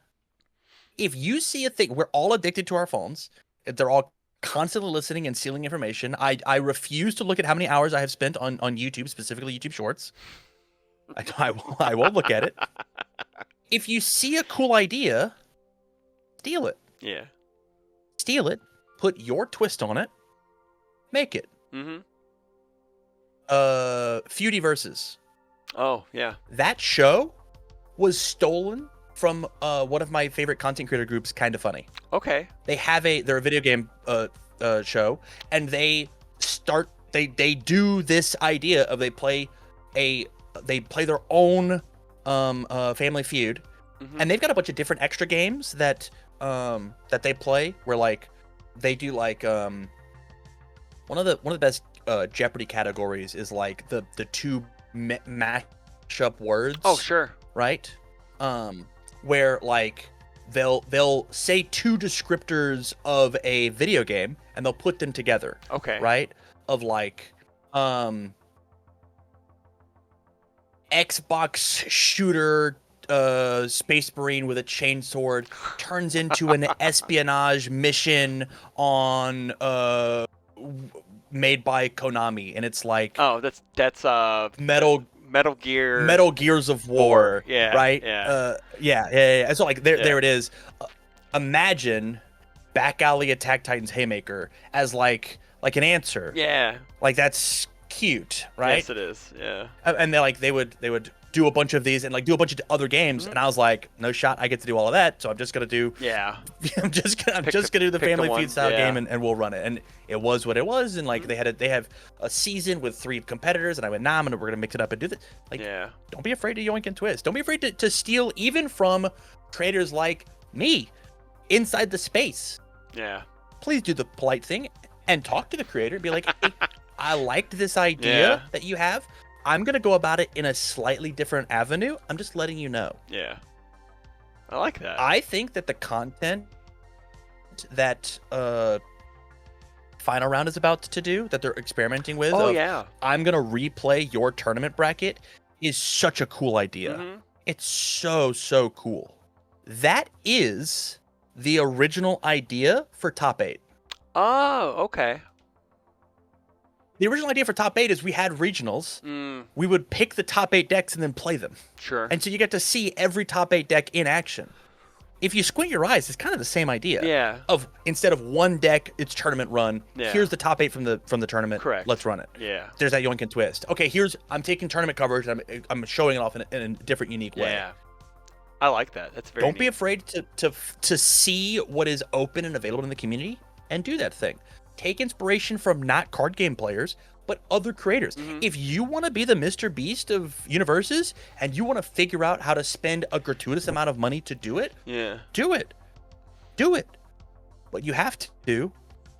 If you see a thing, we're all addicted to our phones. They're all constantly listening and stealing information. I refuse to look at how many hours I have spent on YouTube, specifically YouTube Shorts. I won't look at it. If you see a cool idea, steal it. Yeah. Steal it. Put your twist on it. Make it. Mhm. UniVersus. Oh, yeah. That show was stolen from one of my favorite content creator groups, Kinda Funny. Okay. They're a video game show, and they do this idea of they play their own Family Feud, Mhm. and they've got a bunch of different extra games that they play where like they do like one of the best Jeopardy categories is like the two matchup words. Oh, sure. Right? Where like they'll say 2 descriptors of a video game and they'll put them together. Okay. Right? Of like Xbox shooter space marine with a chainsword turns into an espionage mission on made by Konami, and it's like Oh, that's Metal Gears of War, Yeah. right? Yeah. Yeah. So like there Yeah. it is. Imagine Back Alley Attack Titans Haymaker as like an answer. Yeah. Like that's cute, right? Yes, it is. Yeah. And they would do a bunch of these and like do a bunch of other games, and I was like, no shot, I get to do all of that, so I'm just gonna do Yeah. I'm just gonna Pick do the the Family one, Feud style yeah. game, and we'll run it. And it was what it was, and like they have a season with 3 competitors, and I went, nah, we're gonna mix it up and do this. Like, Yeah. don't be afraid to yoink and twist. Don't be afraid to steal even from creators like me inside the space. Yeah. Please do the polite thing and talk to the creator. Be like, hey, I liked this idea Yeah. that you have. I'm going to go about it in a slightly different avenue. I'm just letting you know. Yeah. I like that. I think that the content that Final Round is about to do, that they're experimenting with, Oh, yeah. I'm going to replay your tournament bracket, is such a cool idea. Mhm. It's so cool. That is the original idea for Top 8. Oh, okay. The original idea for Top 8 is we had regionals. Mm, We would pick the top 8 decks and then play them. sure. And so you get to see every top 8 deck in action. If you squint your eyes, it's kind of the same idea. Yeah. Of instead of one deck, it's tournament run. Yeah. Here's the top 8 from the tournament. Correct. Let's run it. Yeah. There's that yoink and twist. Okay, I'm taking tournament coverage and I'm showing it off in a different, unique way. Yeah. I like that. That's very Don't be neat. afraid to see what is open and available in the community and do that thing. Take inspiration from not card game players, but other creators. Mhm. If you want to be the Mr. Beast of UniVersus and you want to figure out how to spend a gratuitous amount of money to do it, Yeah. do it. Do it. But you have to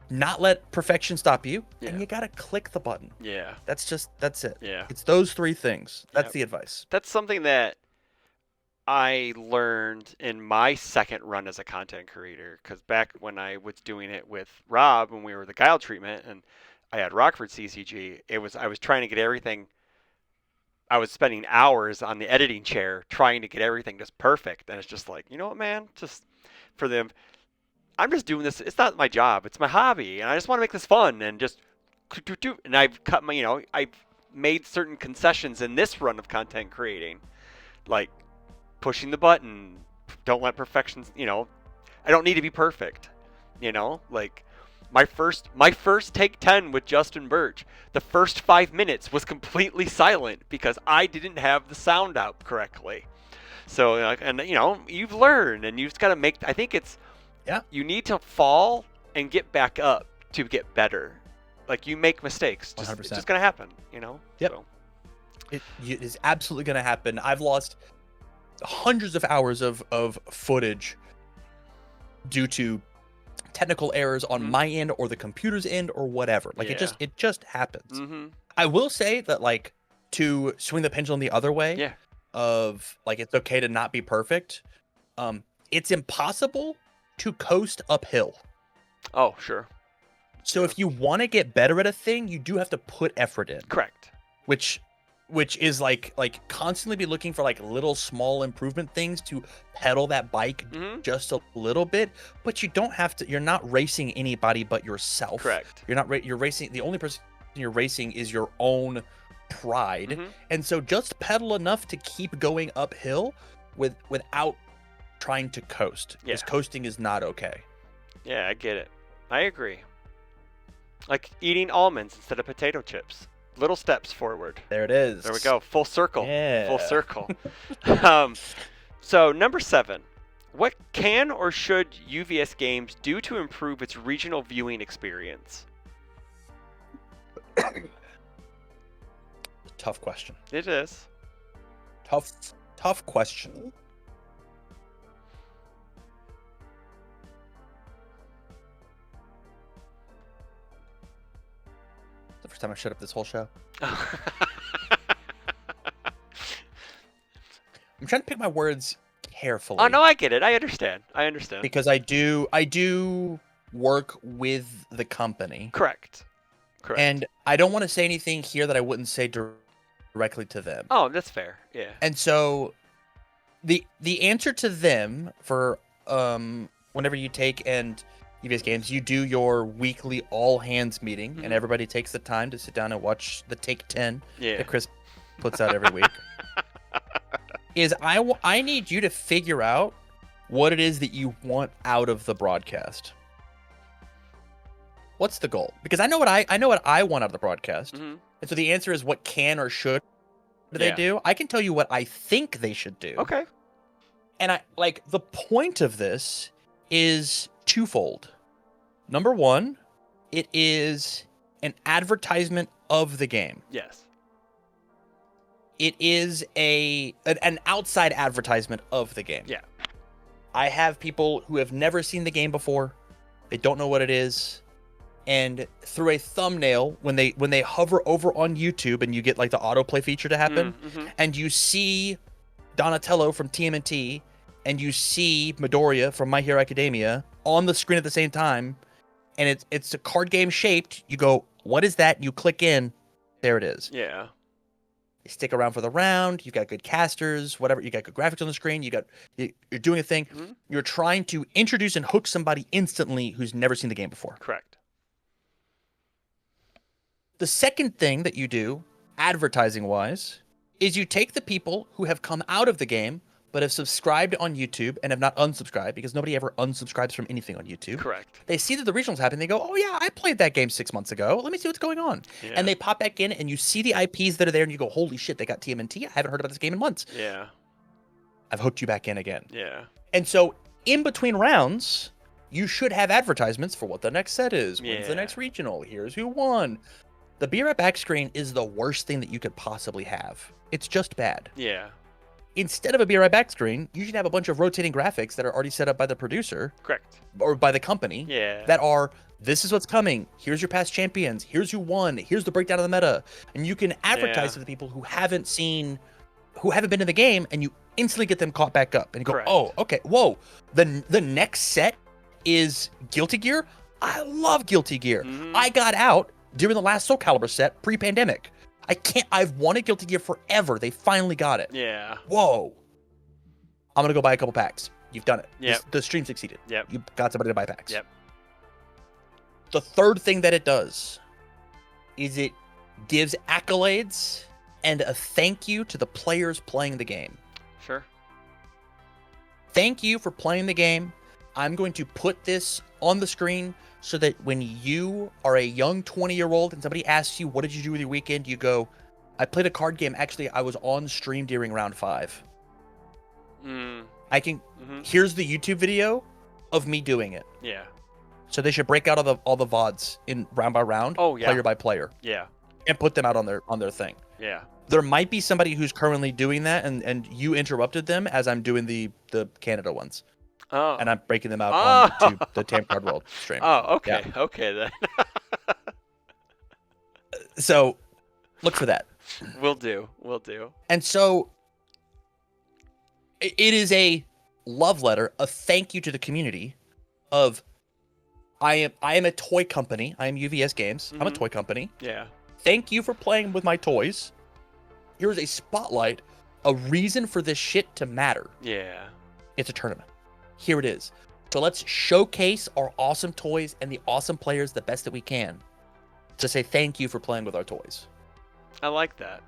not let perfection stop you, Yeah. and you got to click the button. Yeah. That's it. Yeah. It's those 3 things. That's Yep. the advice. That's something that I learned in my second run as a content creator. Because back when I was doing it with Rob, when we were the Guile treatment, and I had Rockford CCG, I was trying to get everything. I was spending hours on the editing chair trying to get everything just perfect, and it's just like, you know what, man, just for them. I'm just doing this. It's not my job. It's my hobby, and I just want to make this fun and just. And I've cut my, I've made certain concessions in this run of content creating, like pushing the button. Don't let perfection. I don't need to be perfect. Like My first take 10 with Justin Birch, the first 5 minutes was completely silent because I didn't have the sound out correctly. So, and you've learned, and you've got to make. I think it's you need to fall and get back up to get better. Like, you make mistakes, it's just gonna happen, Yep. So. It is absolutely gonna happen. I've lost hundreds of hours of footage due to technical errors on my end or the computer's end or whatever. Like, it just happens. I will say that, like, to swing the pendulum the other way, of like, it's okay to not be perfect. It's impossible to coast uphill. Oh, sure. So if you want to get better at a thing, you do have to put effort in. Correct. Which is like constantly be looking for like little small improvement things to pedal that bike just a little bit. But you don't have to. You're not racing anybody but yourself. Correct. You're not. You're racing. The only person you're racing is your own pride. And so just pedal enough to keep going uphill without trying to coast. Because coasting is not okay. Yeah, I get it. I agree. Like eating almonds instead of potato chips. Little steps forward. There it is. There we go. Full circle. Yeah. Full circle. So number 7. What can or should UVS Games do to improve its regional viewing experience? Tough question. It is. Tough question. The first time I shut up this whole show. I'm trying to pick my words carefully. Oh no, I get it. I understand. Because I do work with the company. Correct. And I don't want to say anything here that I wouldn't say directly to them. Oh, that's fair. Yeah. And so the answer to them for whenever you take and UVS Games, you do your weekly all hands meeting, and everybody takes the time to sit down and watch the Take 10 that Chris puts out every week. Is I need you to figure out what it is that you want out of the broadcast. What's the goal? Because I know what I want out of the broadcast. And so the answer is, what can or should they do? I can tell you what I think they should do. Okay. And the point of this is twofold. Number one, it is an advertisement of the game. Yes. It is an outside advertisement of the game. Yeah. I have people who have never seen the game before. They don't know what it is. And through a thumbnail, when they hover over on YouTube and you get like the autoplay feature to happen, and you see Donatello from TMNT and you see Midoriya from My Hero Academia on the screen at the same time, and it's a card game shaped, you go, what is that? You click in, there it is. Yeah. You stick around for the round, you've got good casters, whatever, you got good graphics on the screen, you're doing a thing. You're trying to introduce and hook somebody instantly who's never seen the game before. Correct. The second thing that you do, advertising-wise, is you take the people who have come out of the game but have subscribed on YouTube and have not unsubscribed, because nobody ever unsubscribes from anything on YouTube. Correct. They see that the regionals happen, they go, oh yeah, I played that game 6 months ago. Let me see what's going on. Yeah. And they pop back in and you see the IPs that are there and you go, holy shit, they got TMNT. I haven't heard about this game in months. Yeah. I've hooked you back in again. Yeah. And so in between rounds, you should have advertisements for what the next set is. When's the next regional? Here's who won. The Be Right Back screen is the worst thing that you could possibly have. It's just bad. Yeah. Instead of a Be Right Back screen, you should have a bunch of rotating graphics that are already set up by the producer. Correct. Or by the company. Yeah. That are, this is what's coming. Here's your past champions. Here's who won. Here's the breakdown of the meta. And you can advertise to the people who haven't been in the game, and you instantly get them caught back up. And you go, oh, okay, whoa. The next set is Guilty Gear. I love Guilty Gear. I got out during the last Soul Calibur set pre-pandemic. I've wanted Guilty Gear forever. They finally got it. Yeah. Whoa. I'm going to go buy a couple packs. You've done it. Yep. The stream succeeded. Yep. You got somebody to buy packs. Yep. The third thing that it does is it gives accolades and a thank you to the players playing the game. Sure. Thank you for playing the game. I'm going to put this on the screen so that when you are a young 20-year-old and somebody asks you, what did you do with your weekend? You go, I played a card game. Actually, I was on stream during round 5. I can, here's the YouTube video of me doing it. Yeah. So they should break out all the VODs in round by round, player by player. Yeah. And put them out on their thing. Yeah. There might be somebody who's currently doing that, and you interrupted them as I'm doing the Canada ones. Oh. And I'm breaking them out on the Tam Cardwell stream. Oh, okay. Yeah. Okay, then. So, look for that. Will do. And so, it is a love letter, a thank you to the community of, I am a toy company. I am UVS Games. I'm a toy company. Yeah. Thank you for playing with my toys. Here's a spotlight, a reason for this shit to matter. Yeah. It's a tournament. Here it is. So let's showcase our awesome toys and the awesome players the best that we can to say thank you for playing with our toys. I like that.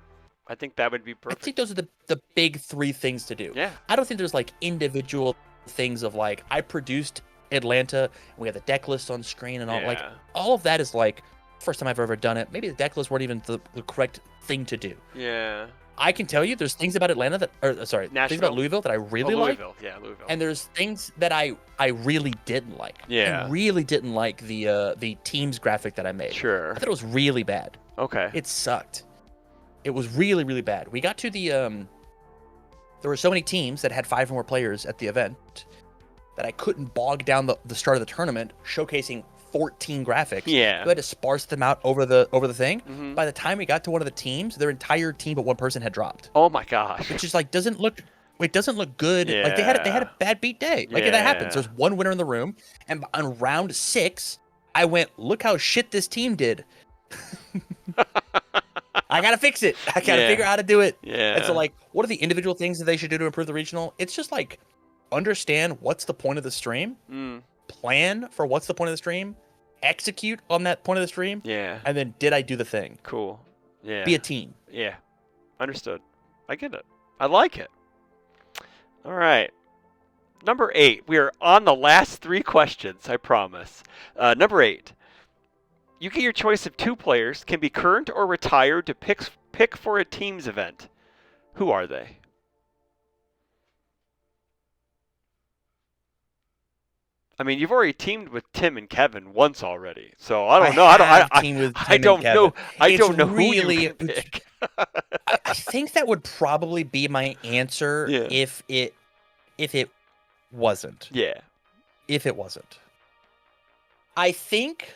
I think that would be perfect. I think those are the big 3 things to do. Yeah. I don't think there's like individual things of like, I produced Atlanta and we got the deck list on screen and all. Like, all of that is like, first time I've ever done it. Maybe the deck lists weren't even the correct thing to do. Yeah. I can tell you there's things about Atlanta that, things about Louisville that I really like. Yeah, Louisville. And there's things that I really didn't like. Yeah. I really didn't like the teams graphic that I made. Sure. I thought it was really bad. Okay. It sucked. It was really, really bad. We got to the there were so many teams that had 5 or more players at the event that I couldn't bog down the start of the tournament showcasing 14 graphics. Yeah. We had to sparse them out over the thing. By the time we got to one of the teams, their entire team but one person had dropped. Oh my gosh. Which is like doesn't look good. Yeah. Like they had a bad beat day. Like that happens. There's one winner in the room, and on round 6, I went, look how shit this team did. I gotta fix it. I gotta figure out how to do it. Yeah. And so like, what are the individual things that they should do to improve the regional? It's just like understand what's the point of the stream. Plan for what's the point of the stream, execute on that point of the stream, and then did I do the thing? Cool. Yeah. Be a team. Yeah. Understood. I get it. I like it. All right. Number 8. We are on the last 3 questions, I promise. Number 8. You get your choice of 2 players, can be current or retired, to pick for a team's event. Who are they? I mean, you've already teamed with Tim and Kevin once already, so I don't know. I don't know. I don't know who you can pick. I think that would probably be my answer if it wasn't. Yeah. If it wasn't. I think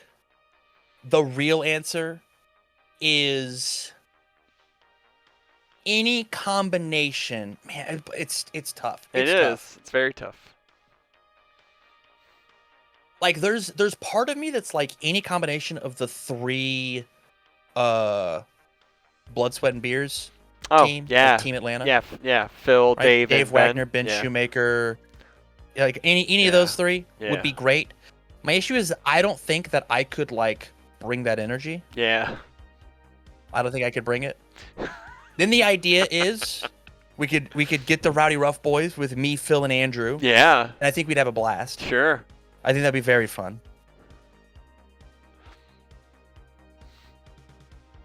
the real answer is any combination. Man, it's tough. It is. It's very tough. Like there's part of me that's like any combination of the 3 Blood, Sweat, and Beers team. Yeah. Team Atlanta. Yeah. Phil, right? Dave, Dave and Wagner, Ben Shoemaker. Like any of those 3 would be great. My issue is I don't think that I could like bring that energy. Yeah. I don't think I could bring it. Then the idea is we could get the Rowdy Rough Boys with me, Phil, and Andrew. Yeah. And I think we'd have a blast. Sure. I think that'd be very fun.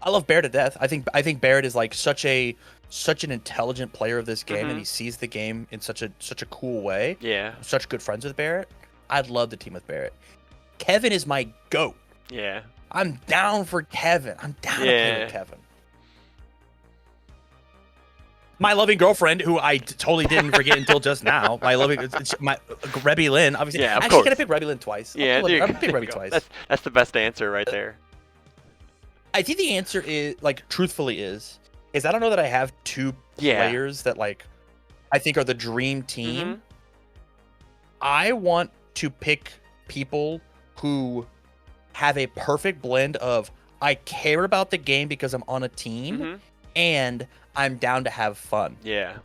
I love Barrett to death. I think Barrett is like such an intelligent player of this game, and he sees the game in such a cool way. Yeah. I'm such good friends with Barrett. I'd love to team with Barrett. Kevin is my GOAT. Yeah. I'm down for Kevin. I'm down to play with Kevin. My loving girlfriend, who I totally didn't forget until just now. My Rebby Lynn, obviously. Yeah, of actually, course. Can I pick Rebby Lynn twice? Yeah, I'll pick Rebby twice. That's the best answer right there. I think the answer is, like, truthfully is I don't know that I have 2 players that, like, I think are the dream team. I want to pick people who have a perfect blend of I care about the game because I'm on a team and I'm down to have fun. Yeah.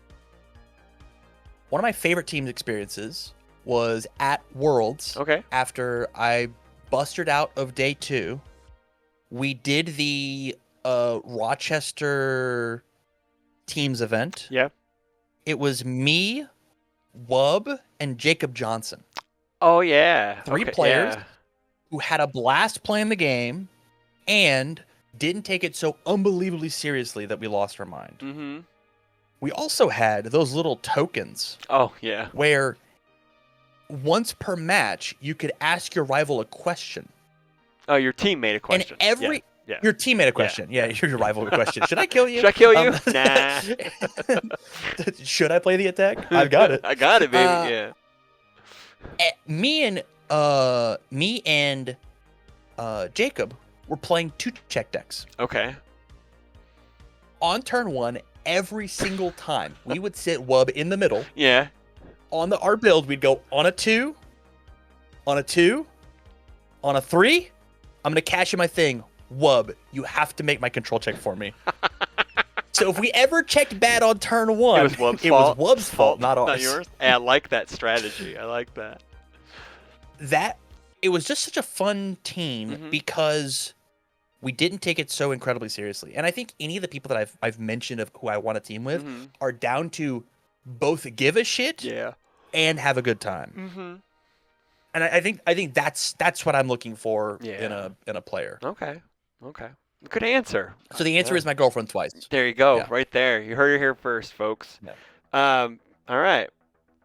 One of my favorite team experiences was at Worlds. Okay. After I busted out of day 2, we did the Rochester teams event. Yeah. It was me, Wub, and Jacob Johnson. Oh yeah. 3 players. Yeah. who had a blast playing the game and didn't take it so unbelievably seriously that we lost our mind. Mm-hmm. We also had those little tokens Oh, yeah. where once per match you could ask your rival a question. Oh, your team made a question. And every Yeah. your teammate a question. Yeah, your rival a question. Should I kill you? Should I kill you? Nah. Should I play the attack? I've got it. I got it, baby. Yeah. Me and Jacob were playing 2-check decks. Okay. On turn 1, every single time we would sit Wub in the middle. Yeah. On our build, we'd go on a 2, on a 2, on a 3. I'm gonna cash in my thing. Wub, you have to make my control check for me. So if we ever checked bad on turn 1, It was Wub's fault, not ours. Not yours. Hey, I like that strategy. I like that. It was just such a fun team because we didn't take it so incredibly seriously. And I think any of the people that I've mentioned of who I want to team with are down to both give a shit and have a good time. Mm-hmm. And I think that's what I'm looking for in a player. Okay. Good answer. So the answer is my girlfriend twice. There you go. Yeah. Right there. You heard it here first, folks. Yeah. All right.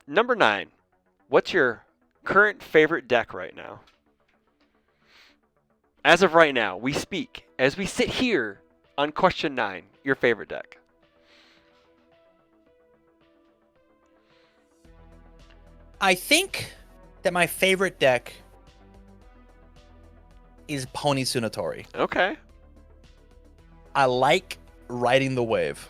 Number 9. What's your current favorite deck right now? As of right now, we speak. As we sit here on question 9, your favorite deck. I think that my favorite deck is Pony Tsunotori. Okay. I like riding the wave.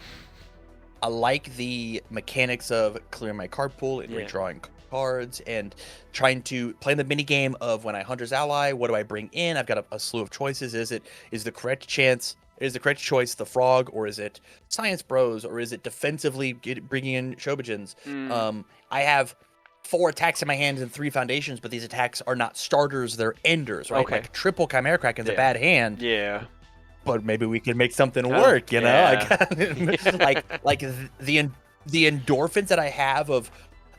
I like the mechanics of clearing my card pool and redrawing cards and trying to play the mini game of when I Hunter's Ally, what do I bring in? I've got a slew of choices. Is the correct choice the frog, or is it Science Bros, or is it defensively bringing in Shobijins? I have 4 attacks in my hand and 3 foundations, but these attacks are not starters, they're enders, right? Okay. Like triple Chimera Kraken's a bad hand. Yeah. But maybe we can make something work, you know? Yeah. like the endorphins that I have of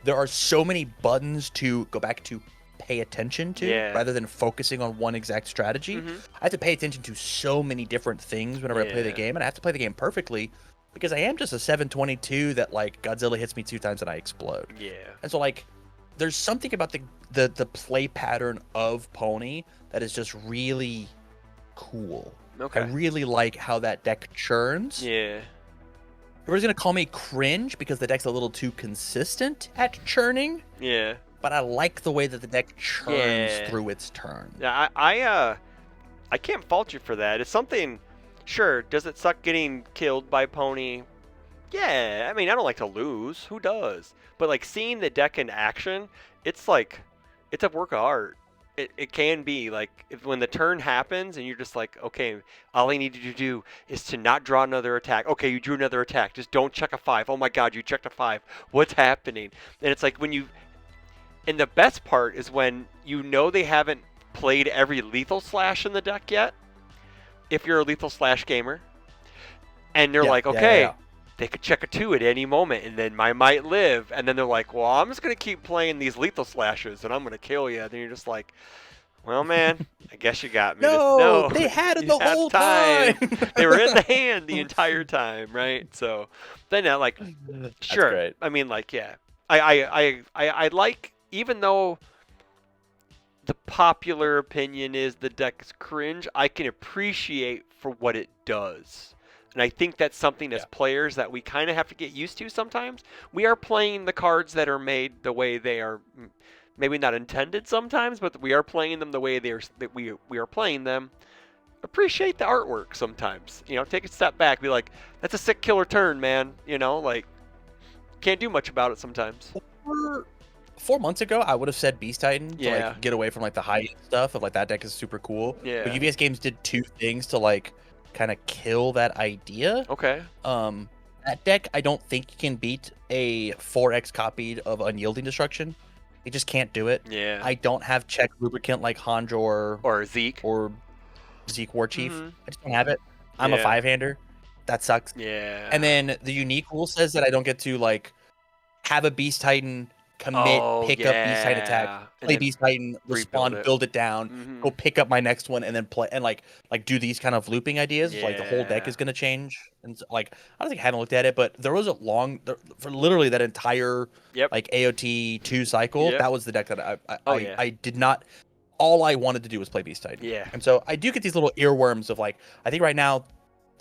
there are so many buttons to go back to pay attention to rather than focusing on one exact strategy. I have to pay attention to so many different things whenever I play the game, and I have to play the game perfectly because I am just a 722 that like Godzilla hits me 2 times and I explode. Yeah. And so like there's something about the play pattern of Pony that is just really cool. Okay. I really like how that deck churns. Yeah. Everybody's gonna call me cringe because the deck's a little too consistent at churning. Yeah. But I like the way that the deck churns through its turn. Yeah, I can't fault you for that. It's something. Sure, does it suck getting killed by Pony? Yeah, I mean, I don't like to lose. Who does? But like seeing the deck in action, it's like, it's a work of art. It can be like when the turn happens and you're just like, okay, all I need you to do is to not draw another attack. Okay, you drew another attack. Just don't check a 5. Oh my God, you checked a 5. What's happening? And it's like when you, and the best part is when you know they haven't played every lethal slash in the deck yet. If you're a lethal slash gamer, and they're like, okay, they could check a 2 at any moment, and then I might live. And then they're like, well, I'm just going to keep playing these lethal slashes, and I'm going to kill you. And then you're just like, well, man, I guess you got me. No, they had it the whole time. They were in the hand the entire time, right? So then, like, sure. Great. I mean, like, yeah. I like, even though the popular opinion is the deck is cringe, I can appreciate for what it does. And I think that's something as players that we kind of have to get used to sometimes. We are playing the cards that are made the way they are, maybe not intended sometimes, but we are playing them the way they are, that we are playing them. Appreciate the artwork sometimes. You know, take a step back, be like, that's a sick killer turn, man. You know, like, can't do much about it sometimes. 4 months ago, I would have said Beast Titan to like get away from like the high end stuff of like that deck is super cool. Yeah. But UVS Games did 2 things to like kind of kill that idea. Okay. That deck I don't think can beat a 4x copied of Unyielding Destruction. It just can't do it. Yeah. I don't have check lubricant like Hanjor or Zeke Warchief. I just don't have it. I'm a 5-hander. That sucks. Yeah. And then the unique rule says that I don't get to like have a Beast Titan commit, Oh pick up Beast Titan attack, yeah, and play then Beast Titan, rebuild respond, it. build it down, Mm-hmm. go pick up my next one, and then play and like do these kind of looping ideas. Like the whole deck Yeah. is gonna change, and like I don't think I haven't looked at it, but there was a for literally that entire Yep. like AOT 2 cycle. Yep. That was the deck that Oh yeah. I did not. All I wanted to do was play Beast Titan. Yeah. And so I do get these little earworms of like I think right now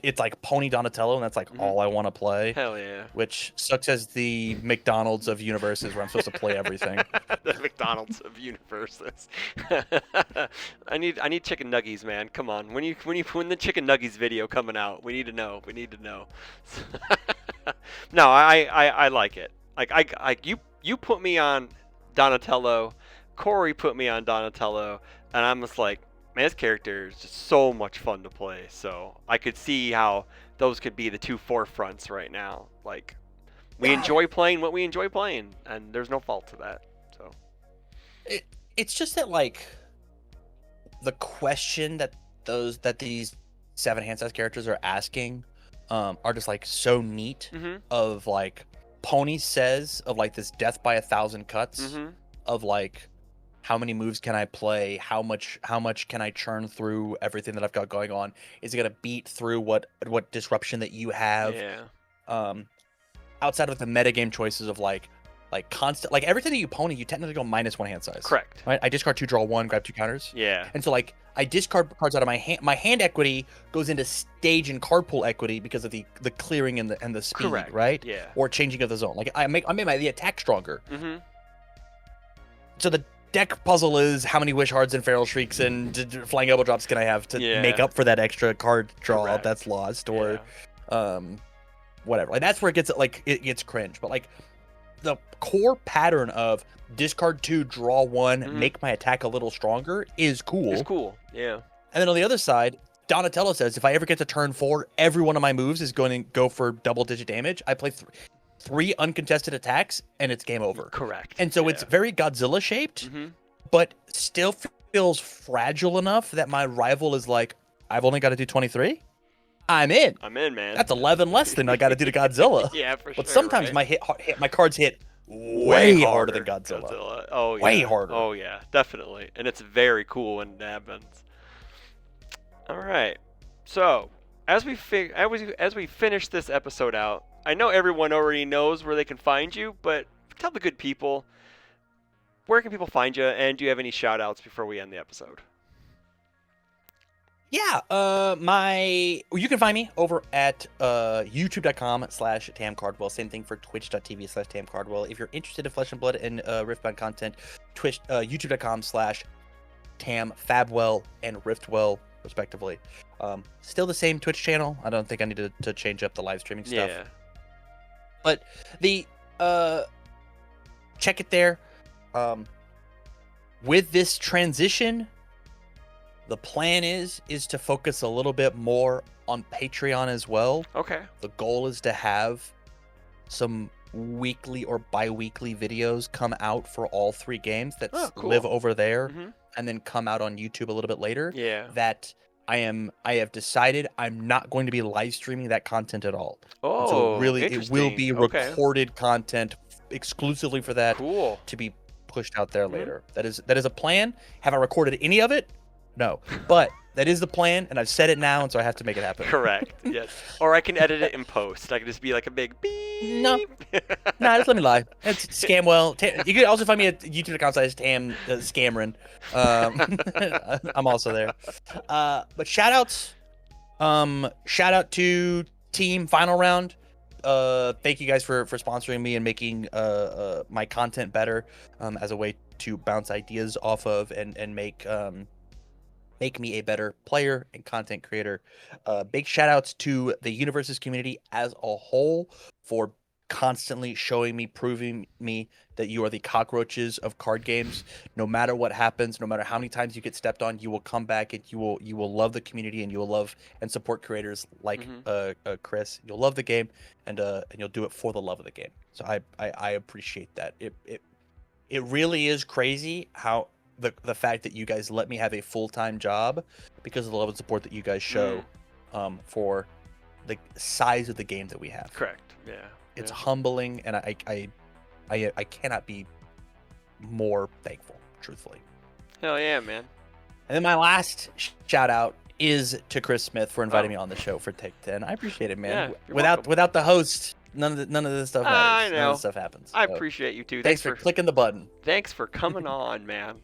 it's like Pony Donatello, and that's like Mm-hmm. all I want to play. Hell yeah. Which sucks as the McDonald's of UniVersus where I'm supposed to play everything. The McDonald's of UniVersus. I need chicken nuggies, man. Come on. When the chicken nuggies video coming out, we need to know. We need to know. No, I like it. Like you put me on Donatello, Corey put me on Donatello, and I'm just like, man, this character is just so much fun to play. So I could see how those could be the two forefronts right now. Like, we enjoy playing what we enjoy playing, and there's no fault to that. So It's just that like the question that these 7 hand size characters are asking are just like so neat. Mm-hmm. Of like Pony says of like this death by 1,000 cuts. Mm-hmm. Of like how many moves can I play? How much can I churn through everything that I've got going on? Is it gonna beat through what disruption that you have? Yeah. Outside of the metagame choices of like constant, like everything that you Pony, you technically go -1 hand size. Correct. Right? I discard 2, draw 1, grab 2 counters. Yeah. And so like I discard cards out of my hand. My hand equity goes into stage and card pool equity because of the clearing and the speed, Correct. right? Yeah. Or changing of the zone. Like I made the attack stronger. Mm-hmm. So the deck puzzle is how many Wish Hards and Feral Shrieks and Flying Elbow Drops can I have to make up for that extra card draw Correct. that's lost, or whatever. Like that's where it gets cringe. But like the core pattern of discard 2, draw 1, make my attack a little stronger is cool. It's cool. Yeah. And then on the other side, Donatello says if I ever get to turn 4, every one of my moves is going to go for double-digit damage. I play 3 uncontested attacks, and it's game over. Correct. And so it's very Godzilla-shaped, but still feels fragile enough that my rival is like, I've only got to do 23? I'm in. I'm in, man. That's 11 less than I got to do to Godzilla. Yeah, for sure. But sometimes right? my cards hit way harder than Godzilla. Oh, yeah. Way harder. Oh, yeah, definitely. And it's very cool when it happens. All right. So, as we finish this episode out, I know everyone already knows where they can find you, but tell the good people, where can people find you, and do you have any shout outs before we end the episode? Yeah, you can find me over at youtube.com/Tam Cardwell. Same thing for twitch.tv/Tam Cardwell. If you're interested in Flesh and Blood and Riftbound content, youtube.com/Tam Fabwell and Riftwell, respectively. Still the same Twitch channel. I don't think I need to change up the live streaming stuff. Yeah. But the check it there. With this transition, the plan is to focus a little bit more on Patreon as well. Okay. The goal is to have some weekly or bi-weekly videos come out for all 3 games that live over there and then come out on YouTube a little bit later. Yeah. That I have decided I'm not going to be live streaming that content at all. Oh, so really it will be okay. recorded content exclusively for that to be pushed out there later. That is a plan. Have I recorded any of it? No. But that is the plan, and I've said it now, and so I have to make it happen. Correct. Yes. Or I can edit it in post. I can just be like a big beep. No, just let me lie. It's Scamwell. You can also find me at youtube.com/Tam Scamron. I'm also there. But shout outs. Shout out to Team Final Round. Thank you guys for sponsoring me and making my content better as a way to bounce ideas off of and make me a better player and content creator. Big shout outs to the UniVersus community as a whole for constantly showing me, proving me that you are the cockroaches of card games. No matter what happens, no matter how many times you get stepped on, you will come back and you will love the community, and you will love and support creators like Chris. You'll love the game, and you'll do it for the love of the game. So I appreciate that. It really is crazy how the fact that you guys let me have a full-time job because of the love and support that you guys show for the size of the game that we have. Correct. Yeah. It's humbling, and I cannot be more thankful, truthfully. Hell yeah, man. And then my last shout out is to Chris Smith for inviting me on the show for Take 10. I appreciate it, man. Yeah, without the host, none of this stuff matters. I know. None of this stuff happens. I appreciate you too. Thanks for clicking the button. Thanks for coming on, man.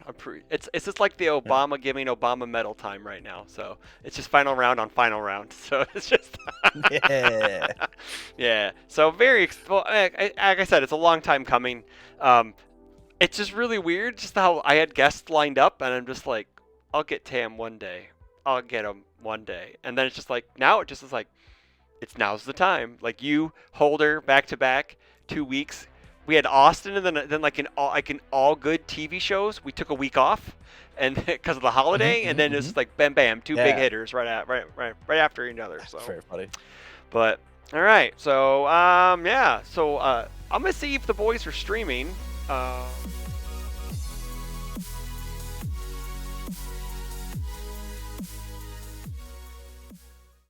It's just like the Obama giving Obama medal time right now. So it's just final round on final round. So it's just yeah. Yeah. So well, like I said, it's a long time coming. It's just really weird, just how I had guests lined up, and I'm just like, I'll get Tam one day. I'll get him one day, and then it's just like now it just is like, now's the time. Like you, Holder, back to back, 2 weeks. We had Austin, and then like in all good TV shows, we took a week off, and because of the holiday, and then it's just like bam, bam, two big hitters right after each other. So very funny. But all right, so yeah, so I'm gonna see if the boys are streaming.